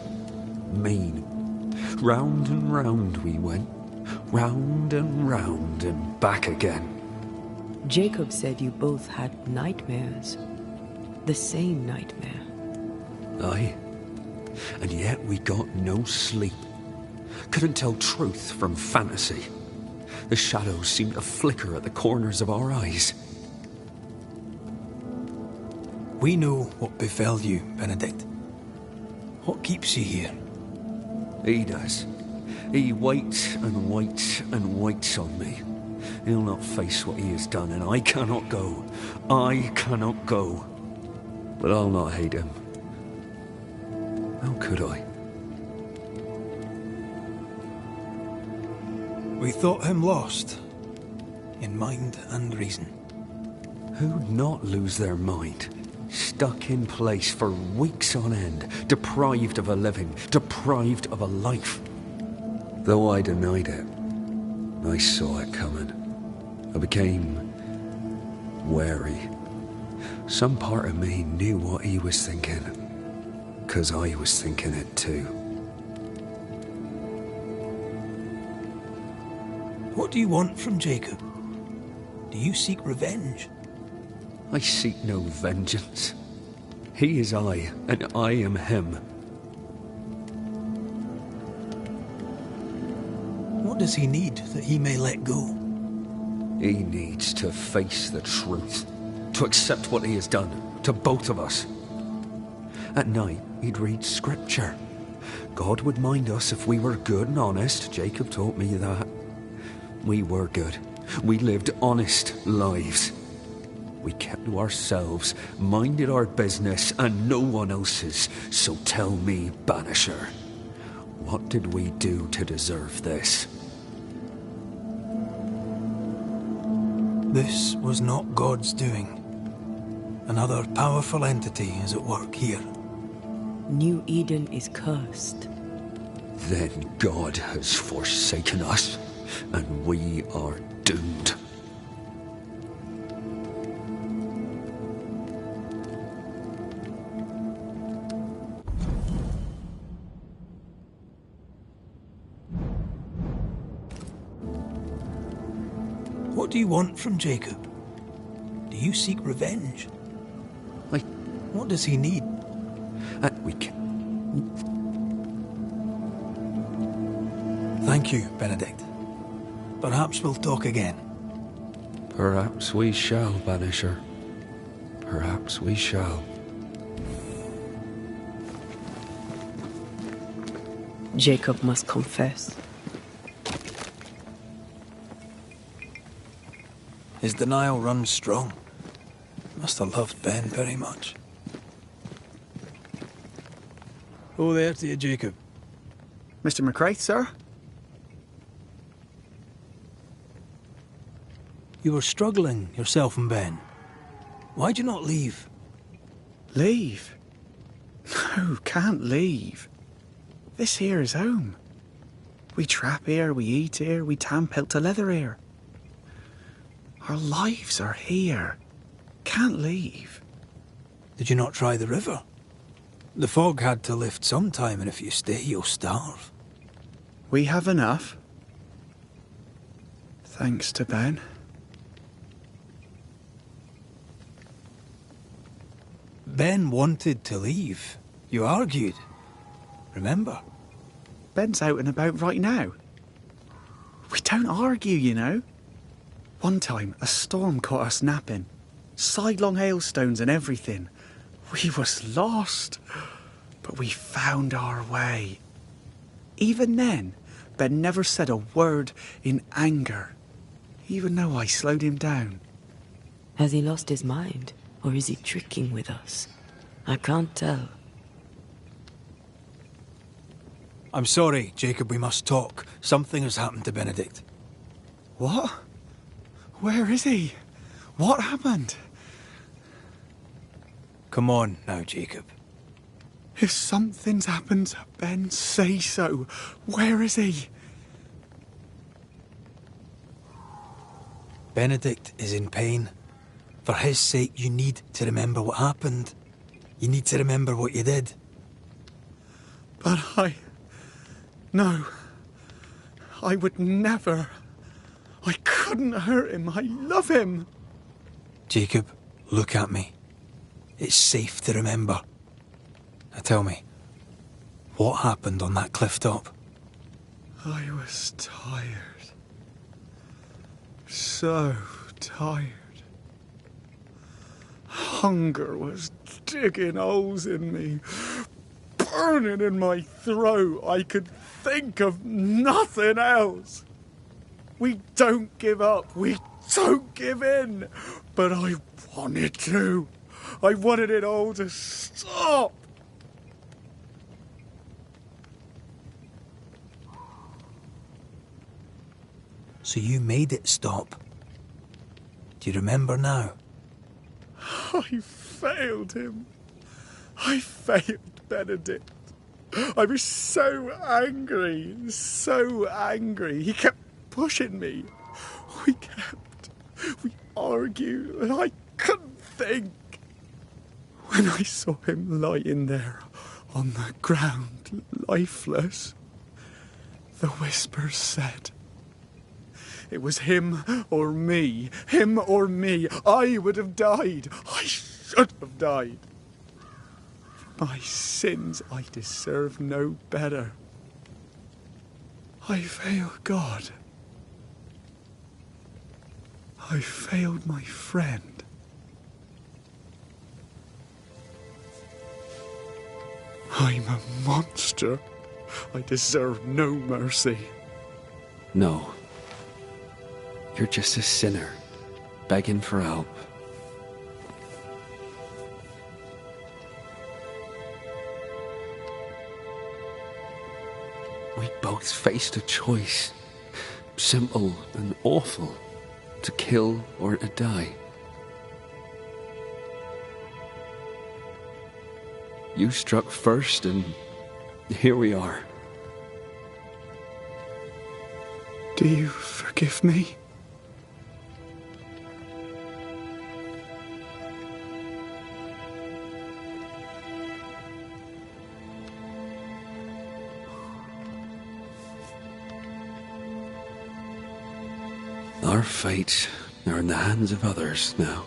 Speaker 8: Mean. Round and round we went. Round and back again.
Speaker 2: Jacob said you both had nightmares. The same nightmare.
Speaker 8: Aye. And yet we got no sleep. Couldn't tell truth from fantasy. The shadows seemed to flicker at the corners of our eyes.
Speaker 1: We know what befell you, Benedict. What keeps you here?
Speaker 8: He does. He waits and waits and waits on me. He'll not face what he has done, and I cannot go. I cannot go. But I'll not hate him. How could I?
Speaker 1: We thought him lost, in mind and reason.
Speaker 8: Who'd not lose their mind? Stuck in place for weeks on end, deprived of a living, deprived of a life. Though I denied it, I saw it coming. I became wary. Some part of me knew what he was thinking, 'cause I was thinking it too.
Speaker 1: What do you want from Jacob? Do you seek revenge?
Speaker 8: I seek no vengeance. He is I, and I am him.
Speaker 1: What does he need that he may let go?
Speaker 8: He needs to face the truth, to accept what he has done to both of us. At night, he'd read scripture. God would mind us if we were good and honest. Jacob taught me that. We were good. We lived honest lives. We kept to ourselves, minded our business and no one else's. So tell me, Banisher, what did we do to deserve this?
Speaker 1: This was not God's doing. Another powerful entity is at work here.
Speaker 2: New Eden is cursed.
Speaker 8: Then God has forsaken us, and we are doomed.
Speaker 1: What do you want from Jacob? Do you seek revenge?
Speaker 8: Like,
Speaker 1: what does he need?
Speaker 8: We can.
Speaker 1: Thank you, Benedict. Perhaps we'll talk again.
Speaker 8: Perhaps we shall, Banisher. Perhaps we shall.
Speaker 2: Jacob must confess.
Speaker 1: His denial runs strong. Must have loved Ben very much. Oh, there to you, Jacob.
Speaker 7: Mr. McCraith, sir?
Speaker 1: You were struggling, yourself and Ben. Why'd you not leave?
Speaker 7: Leave? No, can't leave. This here is home. We trap here, we eat here, we tan pelt to leather here. Our lives are here. Can't leave.
Speaker 1: Did you not try the river? The fog had to lift sometime, and if you stay, you'll starve.
Speaker 7: We have enough. Thanks to Ben.
Speaker 1: Ben wanted to leave. You argued. Remember?
Speaker 7: Ben's out and about right now. We don't argue, you know. One time, a storm caught us napping. Sidelong hailstones and everything. We was lost. But we found our way. Even then, Ben never said a word in anger. Even though I slowed him down.
Speaker 2: Has he lost his mind? Or is he tricking with us? I can't tell.
Speaker 1: I'm sorry, Jacob, we must talk. Something has happened to Benedict.
Speaker 7: What? Where is he? What happened?
Speaker 1: Come on now, Jacob.
Speaker 7: If something's happened to Ben, say so. Where is he?
Speaker 1: Benedict is in pain. For his sake, you need to remember what happened. You need to remember what you did.
Speaker 7: But No. I would never. I couldn't hurt him. I love him.
Speaker 1: Jacob, look at me. It's safe to remember. Now tell me, what happened on that cliff top?
Speaker 7: I was tired. So tired. Hunger was digging holes in me, burning in my throat. I could think of nothing else. We don't give up. We don't give in. But I wanted to. I wanted it all to stop.
Speaker 1: So you made it stop. Do you remember now?
Speaker 7: I failed him. I failed Benedict. I was so angry, so angry. He kept pushing me. We argued, and I couldn't think. When I saw him lying there on the ground, lifeless, the whispers said, it was him or me. Him or me. I would have died. I should have died. For my sins, I deserve no better. I failed God. I failed my friend. I'm a monster. I deserve no mercy.
Speaker 8: No. You're just a sinner, begging for help. We both faced a choice, simple and awful, to kill or to die. You struck first, and here we are.
Speaker 7: Do you forgive me?
Speaker 8: Our fates are in the hands of others now.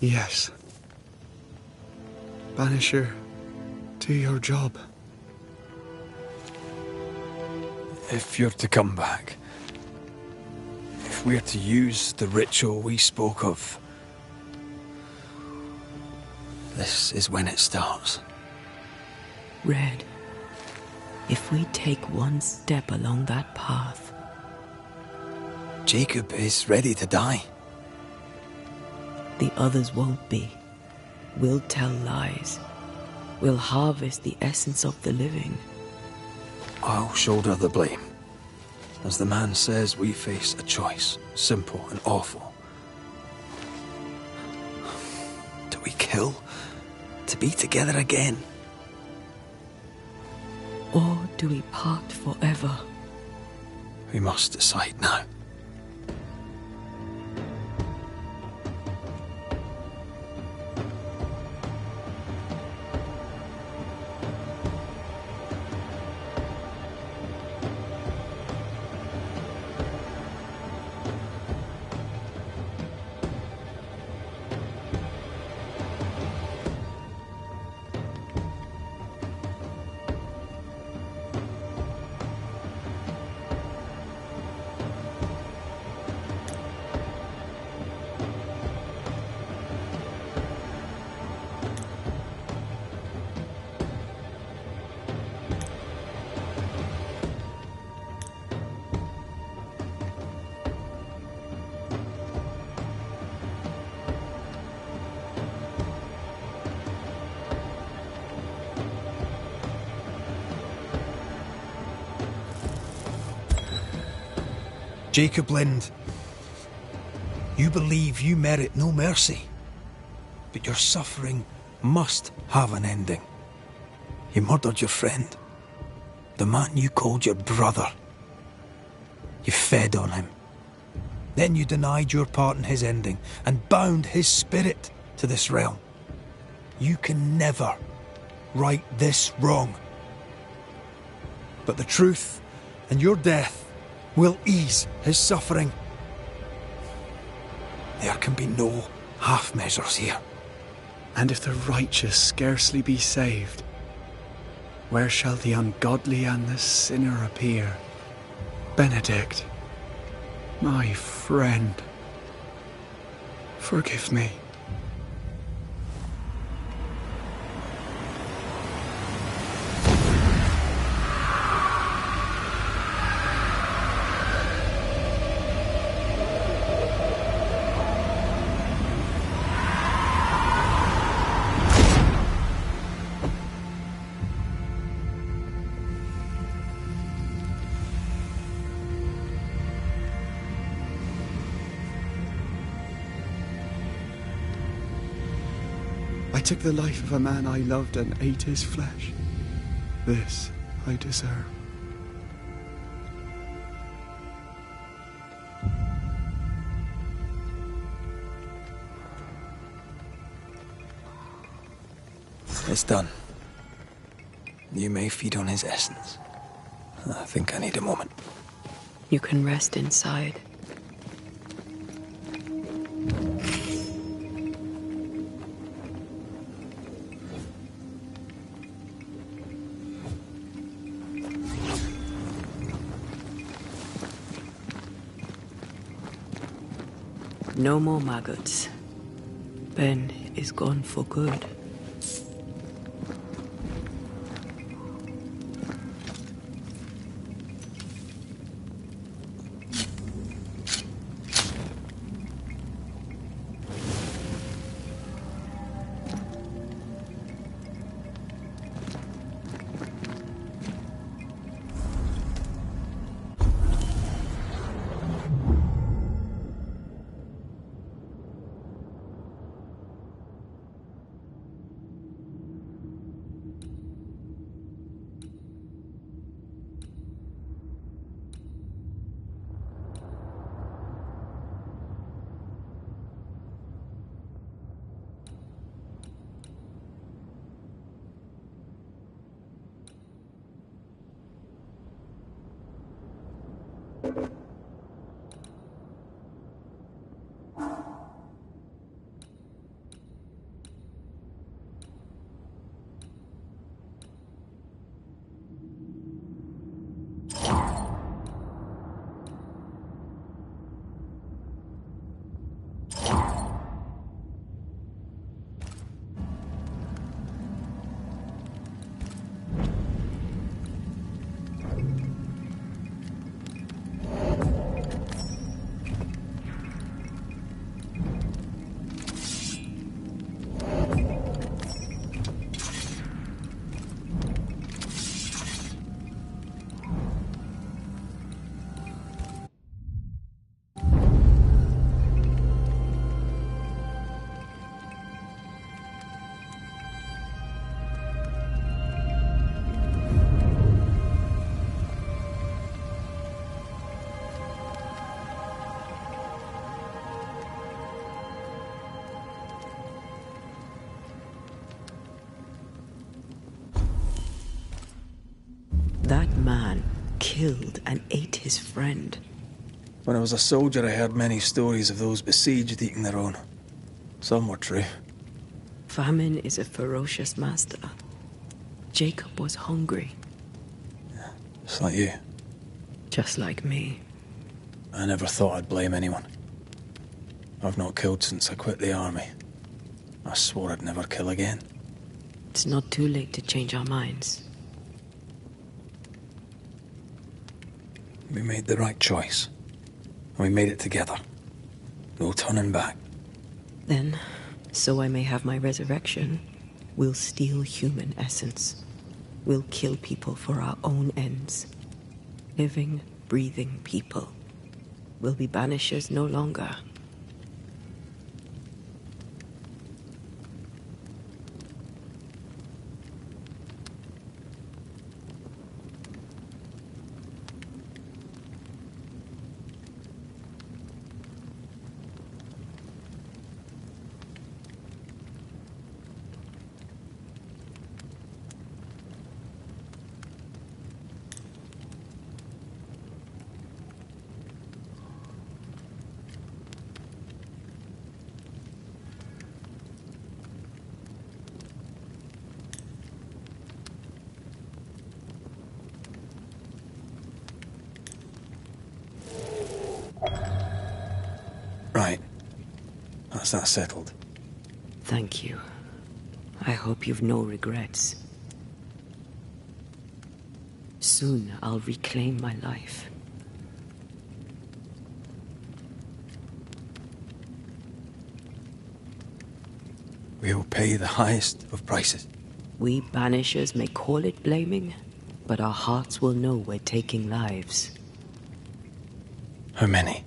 Speaker 7: Yes. Banisher, do your job.
Speaker 1: If you're to come back, if we're to use the ritual we spoke of, this is when it starts.
Speaker 2: Red, if we take one step along that path...
Speaker 1: Jacob is ready to die.
Speaker 2: The others won't be. We'll tell lies. We'll harvest the essence of the living.
Speaker 1: I'll shoulder the blame. As the man says, we face a choice, simple and awful. Do we kill to be together again?
Speaker 2: Or do we part forever?
Speaker 1: We must decide now. Jacob Lind, you believe you merit no mercy, but your suffering must have an ending. You murdered your friend, the man you called your brother. You fed on him. Then you denied your part in his ending and bound his spirit to this realm. You can never right this wrong. But the truth and your death will ease his suffering. There can be no half measures here.
Speaker 7: And if the righteous scarcely be saved, where shall the ungodly and the sinner appear? Benedict, my friend, forgive me. I took the life of a man I loved and ate his flesh. This I deserve.
Speaker 1: It's done. You may feed on his essence. I think I need a moment.
Speaker 2: You can rest inside. No more maggots. Ben is gone for good. That man killed and ate his friend.
Speaker 1: When I was a soldier, I heard many stories of those besieged eating their own. Some were true.
Speaker 2: Famine is a ferocious master. Jacob was hungry.
Speaker 1: Just like you.
Speaker 2: Just like me.
Speaker 1: I never thought I'd blame anyone. I've not killed since I quit the army. I swore I'd never kill again.
Speaker 2: It's not too late to change our minds.
Speaker 1: We made the right choice. And we made it together. No turning back.
Speaker 2: Then, so I may have my resurrection, we'll steal human essence. We'll kill people for our own ends. Living, breathing people. We'll be banishers no longer.
Speaker 1: Right. That's that settled.
Speaker 2: Thank you. I hope you've no regrets. Soon I'll reclaim my life.
Speaker 1: We'll pay the highest of prices.
Speaker 2: We banishers may call it blaming, but our hearts will know we're taking lives.
Speaker 1: How many?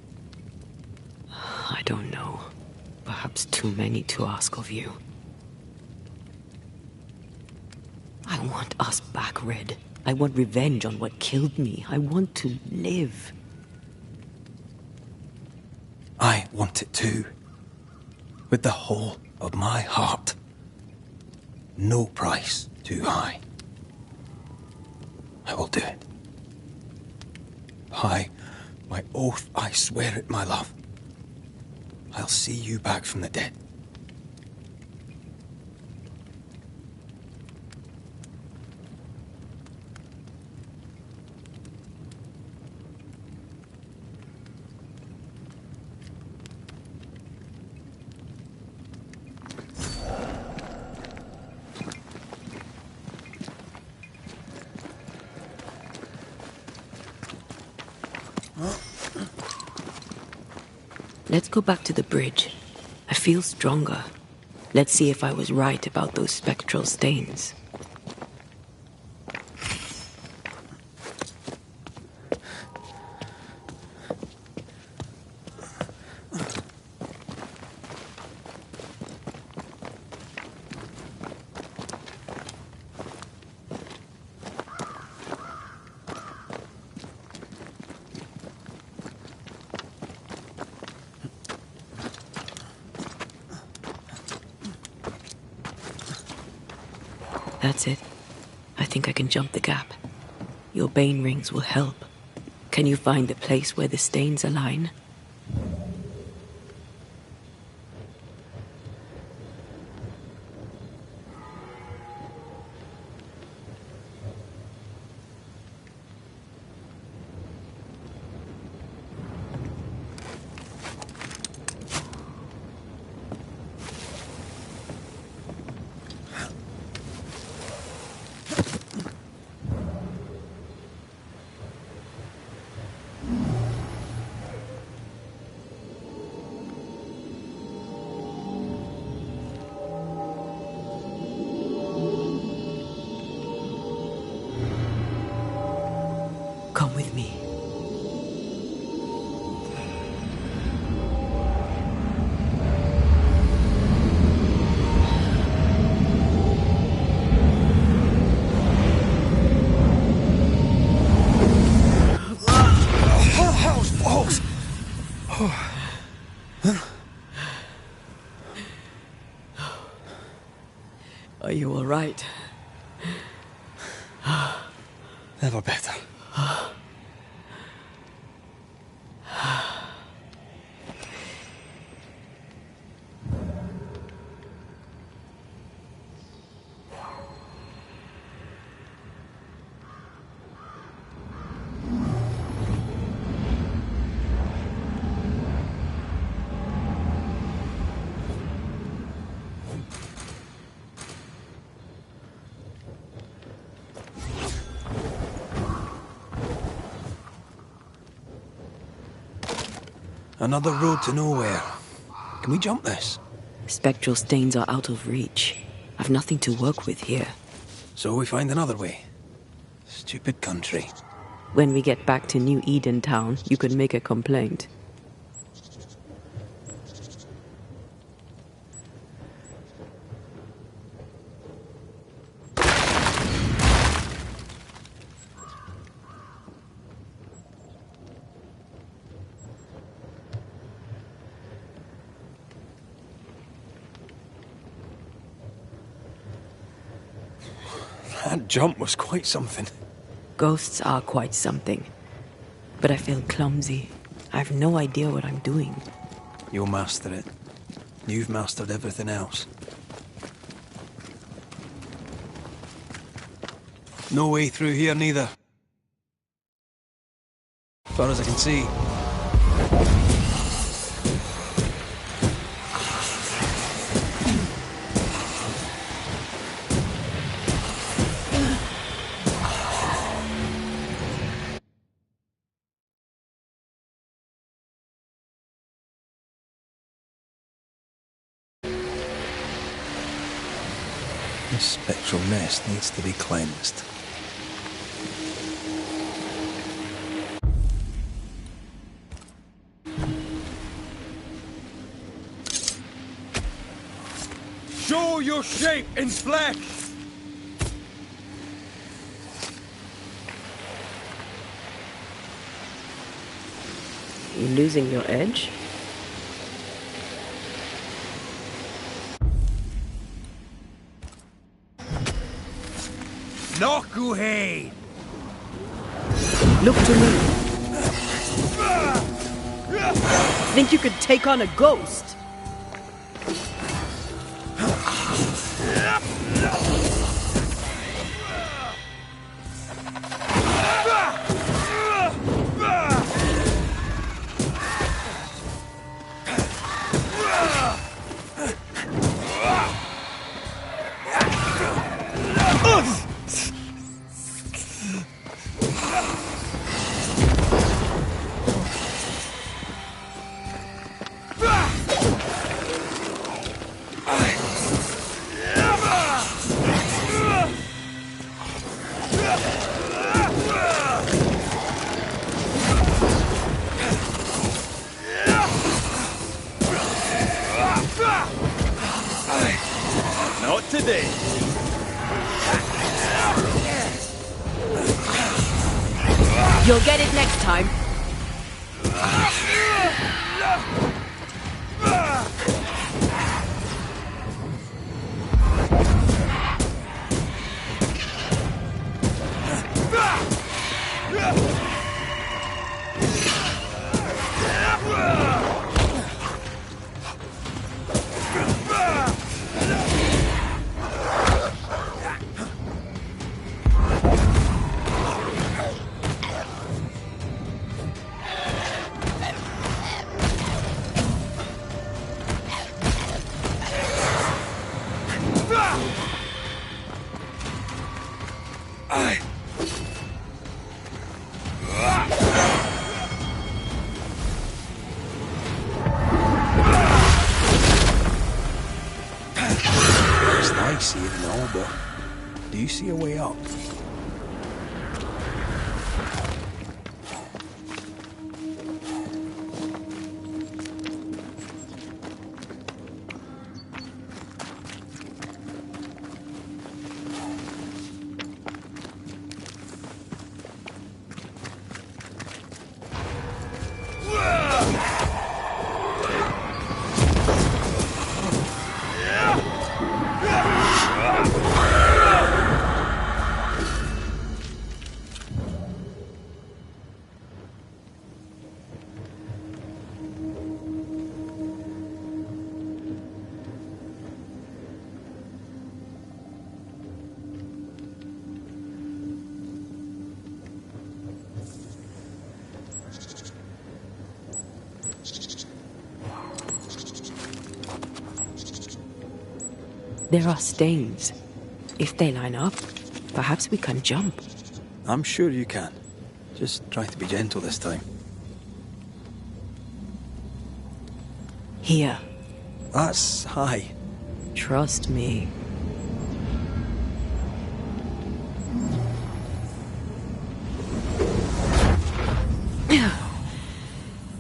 Speaker 2: I don't know. Perhaps too many to ask of you. I want us back, Red. I want revenge on what killed me. I want to live.
Speaker 1: I want it too. With the whole of my heart. No price too high. I will do it. By my oath, I swear it, my love. I'll see you back from the dead.
Speaker 2: Let's go back to the bridge. I feel stronger. Let's see if I was right about those spectral stains. That's it. I think I can jump the gap. Your bane rings will help. Can you find the place where the stains align? Come with me. Are you all right?
Speaker 1: Never better. Another road to nowhere. Can we jump this?
Speaker 2: Spectral stains are out of reach. I've nothing to work with here.
Speaker 1: So we find another way. Stupid country.
Speaker 2: When we get back to New Eden Town, you can make a complaint.
Speaker 1: That jump was quite something.
Speaker 2: Ghosts are quite something. But I feel clumsy. I have no idea what I'm doing.
Speaker 1: You'll master it. You've mastered everything else. No way through here neither. As far as I can see. This spectral nest needs to be cleansed.
Speaker 8: Show your shape in flesh!
Speaker 2: You losing your edge?
Speaker 8: Knockuhead!
Speaker 2: Look to me. Think you could take on a ghost?
Speaker 8: Not today.
Speaker 2: You'll get it next time.
Speaker 1: but do you see a way up?
Speaker 2: There are stains. If they line up, perhaps we can jump.
Speaker 1: I'm sure you can. Just try to be gentle this time.
Speaker 2: Here.
Speaker 1: That's high.
Speaker 2: Trust me.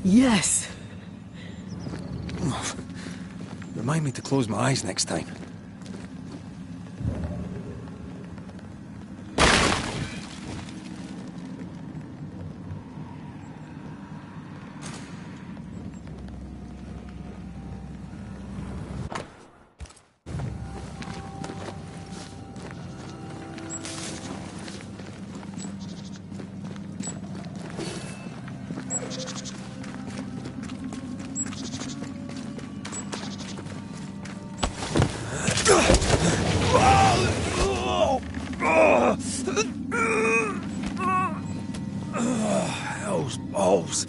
Speaker 2: Yes!
Speaker 1: Remind me to close my eyes next time. Hell's balls.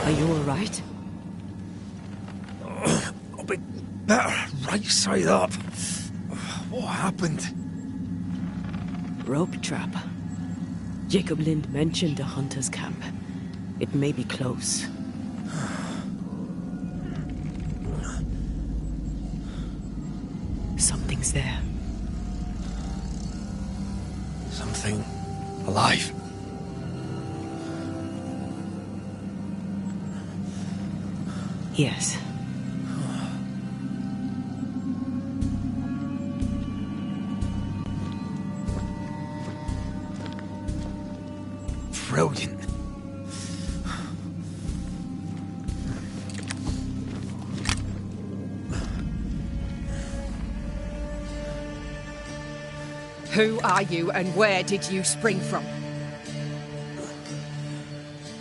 Speaker 2: Are you alright?
Speaker 1: I'll be better right side up. What happened?
Speaker 2: Rope trap. Jacob Lind mentioned a hunter's camp. It may be close. Something's there.
Speaker 1: Something alive.
Speaker 2: Yes.
Speaker 1: Brilliant.
Speaker 9: Who are you and where did you spring from?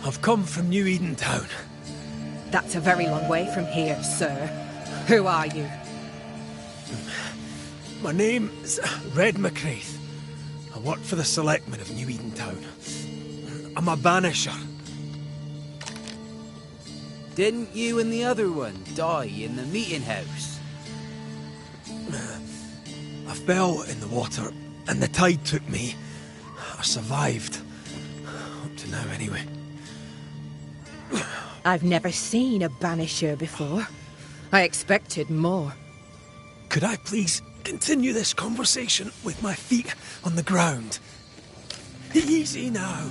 Speaker 1: I've come from New Eden Town.
Speaker 9: That's a very long way from here, sir. Who are you?
Speaker 1: My name's Red McCraith. I work for the selectmen of New Eden Town. I'm a banisher.
Speaker 10: Didn't you and the other one die in the meeting house?
Speaker 1: I fell in the water and the tide took me. I survived. Up to now, anyway.
Speaker 9: I've never seen a banisher before. I expected more.
Speaker 1: Could I please continue this conversation with my feet on the ground? Easy now.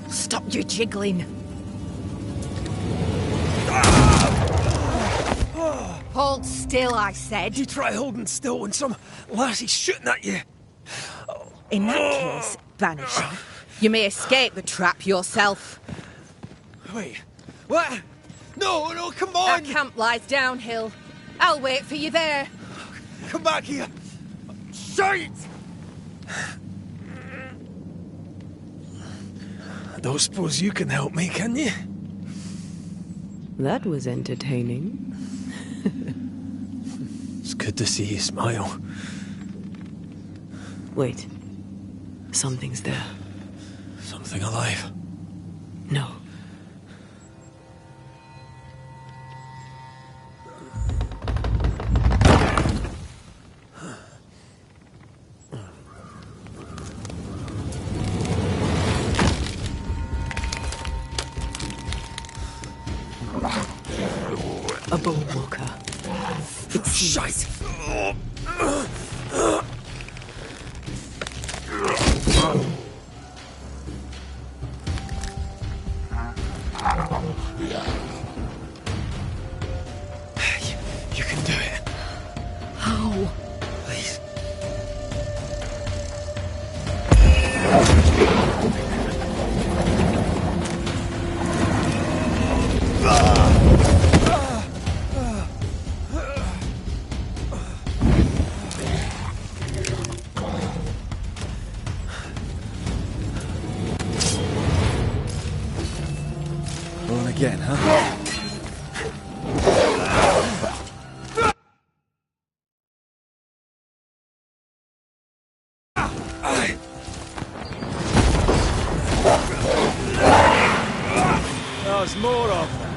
Speaker 9: Stop your jiggling. Hold still, I said.
Speaker 1: You try holding still when some lassie's shooting at you.
Speaker 9: In that case, Banisher, you may escape the trap yourself.
Speaker 1: Wait, what? No, come
Speaker 9: Our
Speaker 1: on!
Speaker 9: camp lies downhill. I'll wait for you there.
Speaker 1: Come back here! Shite! I don't suppose you can help me, can you?
Speaker 2: That was entertaining.
Speaker 1: It's good to see you smile.
Speaker 2: Wait. Something's there.
Speaker 1: Something alive.
Speaker 2: No. trouble, Walker. It seems...
Speaker 1: You can do it.
Speaker 2: How?
Speaker 1: Please. On again, huh? There's more of them.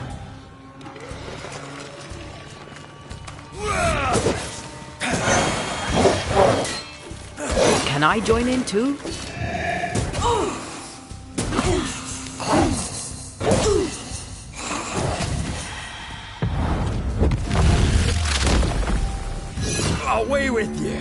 Speaker 2: Can I join in too?
Speaker 1: Away with you.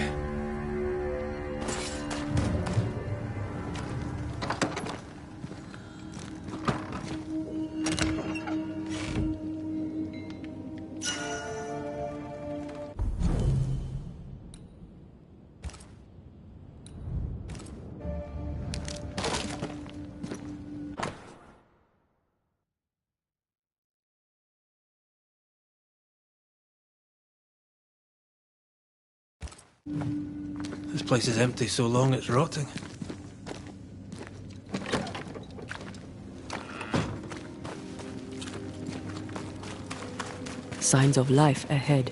Speaker 1: This place is empty so long it's rotting.
Speaker 2: Signs of life ahead.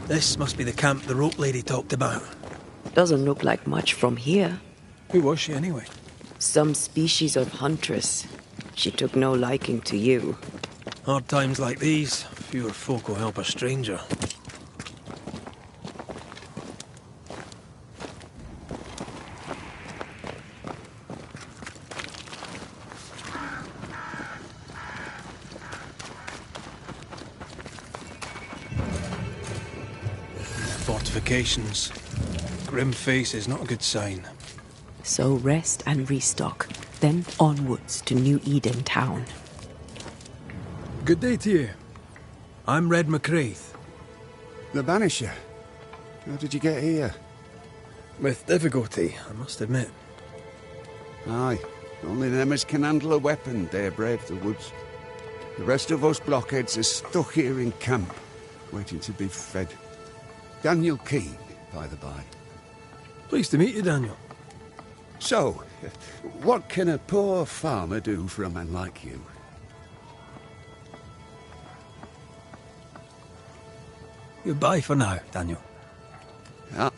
Speaker 1: This must be the camp the rope lady talked about.
Speaker 2: Doesn't look like much from here.
Speaker 1: Who was she anyway?
Speaker 2: Some species of huntress. She took no liking to you.
Speaker 1: Hard times like these, fewer folk will help a stranger. Fortifications. Grim face is not a good sign.
Speaker 2: So rest and restock, then onwards to New Eden town.
Speaker 1: Good day to you. I'm Red McCraith.
Speaker 11: The Banisher? How did you get here?
Speaker 1: With difficulty, I must admit.
Speaker 11: Aye, only them as can handle a weapon dare brave the woods. The rest of us blockheads are stuck here in camp, waiting to be fed. Daniel Keane, by the by.
Speaker 1: Pleased to meet you, Daniel.
Speaker 11: So, what can a poor farmer do for a man like you?
Speaker 1: Goodbye for now, Daniel.
Speaker 11: Ah.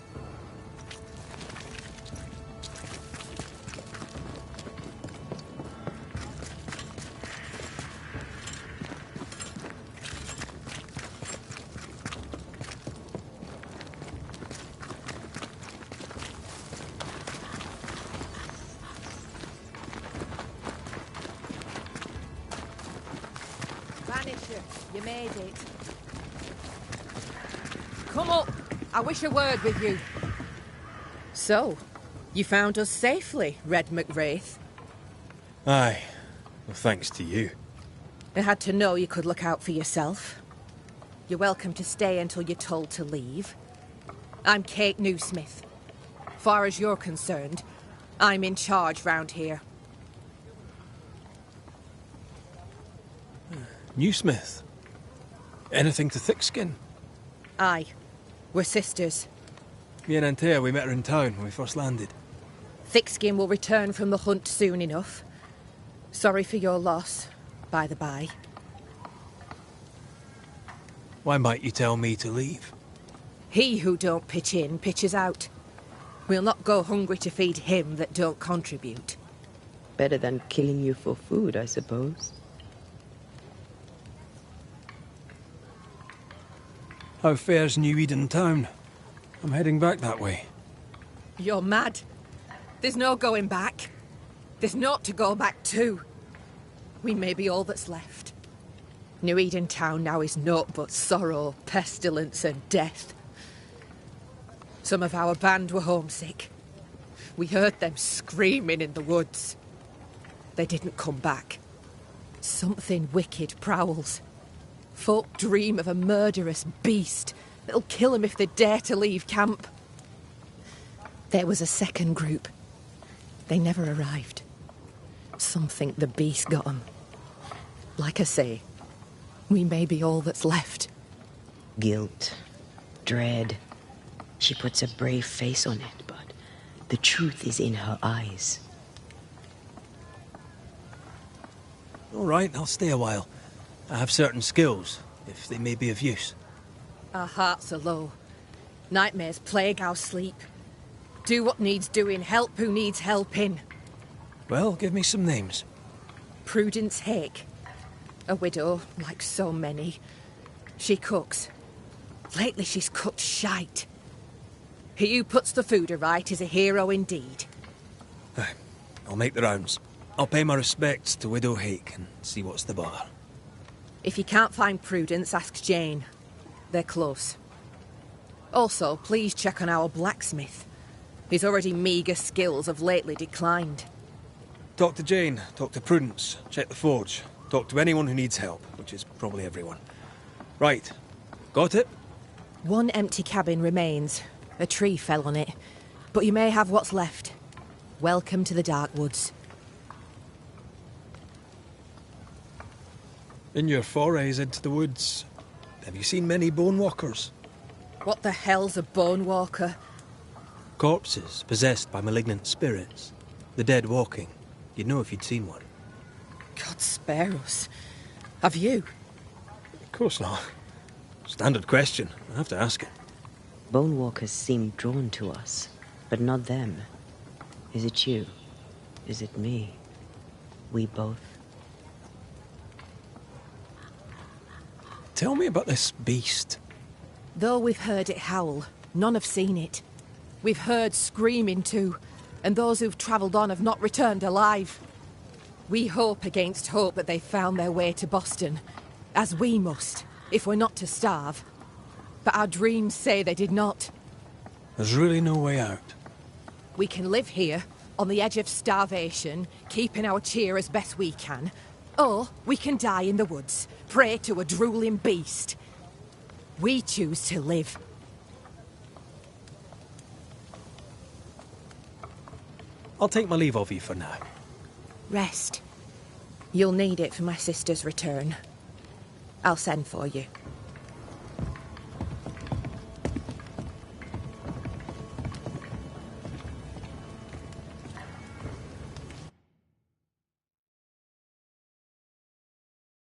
Speaker 9: Banisher, you made it. Come up. I wish a word with you. So, you found us safely, Red McWraith.
Speaker 1: Aye. Well, thanks to you.
Speaker 9: I had to know you could look out for yourself. You're welcome to stay until you're told to leave. I'm Kate Newsmith. Far as you're concerned, I'm in charge round here.
Speaker 1: Newsmith? Anything to Thickskin?
Speaker 9: Aye. We're sisters.
Speaker 1: Me and Antea, we met her in town when we first landed.
Speaker 9: Thickskin will return from the hunt soon enough. Sorry for your loss, by the by.
Speaker 1: Why might you tell me to leave?
Speaker 9: He who don't pitch in, pitches out. We'll not go hungry to feed him that don't contribute.
Speaker 2: Better than killing you for food, I suppose.
Speaker 1: How fares New Eden town? I'm heading back that way.
Speaker 9: You're mad. There's no going back. There's naught to go back to. We may be all that's left. New Eden town now is naught but sorrow, pestilence and death. Some of our band were homesick. We heard them screaming in the woods. They didn't come back. Something wicked prowls. Folk dream of a murderous beast that'll kill them if they dare to leave camp. There was a second group. They never arrived. Some think the beast got them. Like I say, we may be all that's left.
Speaker 2: Guilt, dread. She puts a brave face on it, but the truth is in her eyes.
Speaker 1: All right, I'll stay a while. I have certain skills, if they may be of use.
Speaker 9: Our hearts are low. Nightmares plague our sleep. Do what needs doing, help who needs helping.
Speaker 1: Well, give me some names.
Speaker 9: Prudence Hake. A widow, like so many. She cooks. Lately she's cooked shite. He who puts the food aright is a hero indeed.
Speaker 1: Aye, I'll make the rounds. I'll pay my respects to Widow Hake and see what's the bother.
Speaker 9: If you can't find Prudence, ask Jane. They're close. Also, please check on our blacksmith. His already meagre skills have lately declined.
Speaker 1: Talk to Jane, talk to Prudence, check the forge, talk to anyone who needs help, which is probably everyone. Right, got it?
Speaker 9: One empty cabin remains. A tree fell on it, but you may have what's left. Welcome to the Dark Woods.
Speaker 1: In your forays into the woods, have you seen many bone walkers?
Speaker 9: What the hell's a bone walker?
Speaker 1: Corpses possessed by malignant spirits. The dead walking. You'd know if you'd seen one.
Speaker 9: God spare us. Have you?
Speaker 1: Of course not. Standard question. I have to ask it.
Speaker 2: Bone walkers seem drawn to us, but not them. Is it you? Is it me? We both?
Speaker 1: Tell me about this beast.
Speaker 9: Though we've heard it howl, none have seen it. We've heard screaming too, and those who've travelled on have not returned alive. We hope against hope that they found their way to Boston, as we must, if we're not to starve. But our dreams say they did not.
Speaker 1: There's really no way out.
Speaker 9: We can live here, on the edge of starvation, keeping our cheer as best we can. Or we can die in the woods, prey to a drooling beast. We choose to live.
Speaker 1: I'll take my leave of you for now.
Speaker 9: Rest. You'll need it for my sister's return. I'll send for you.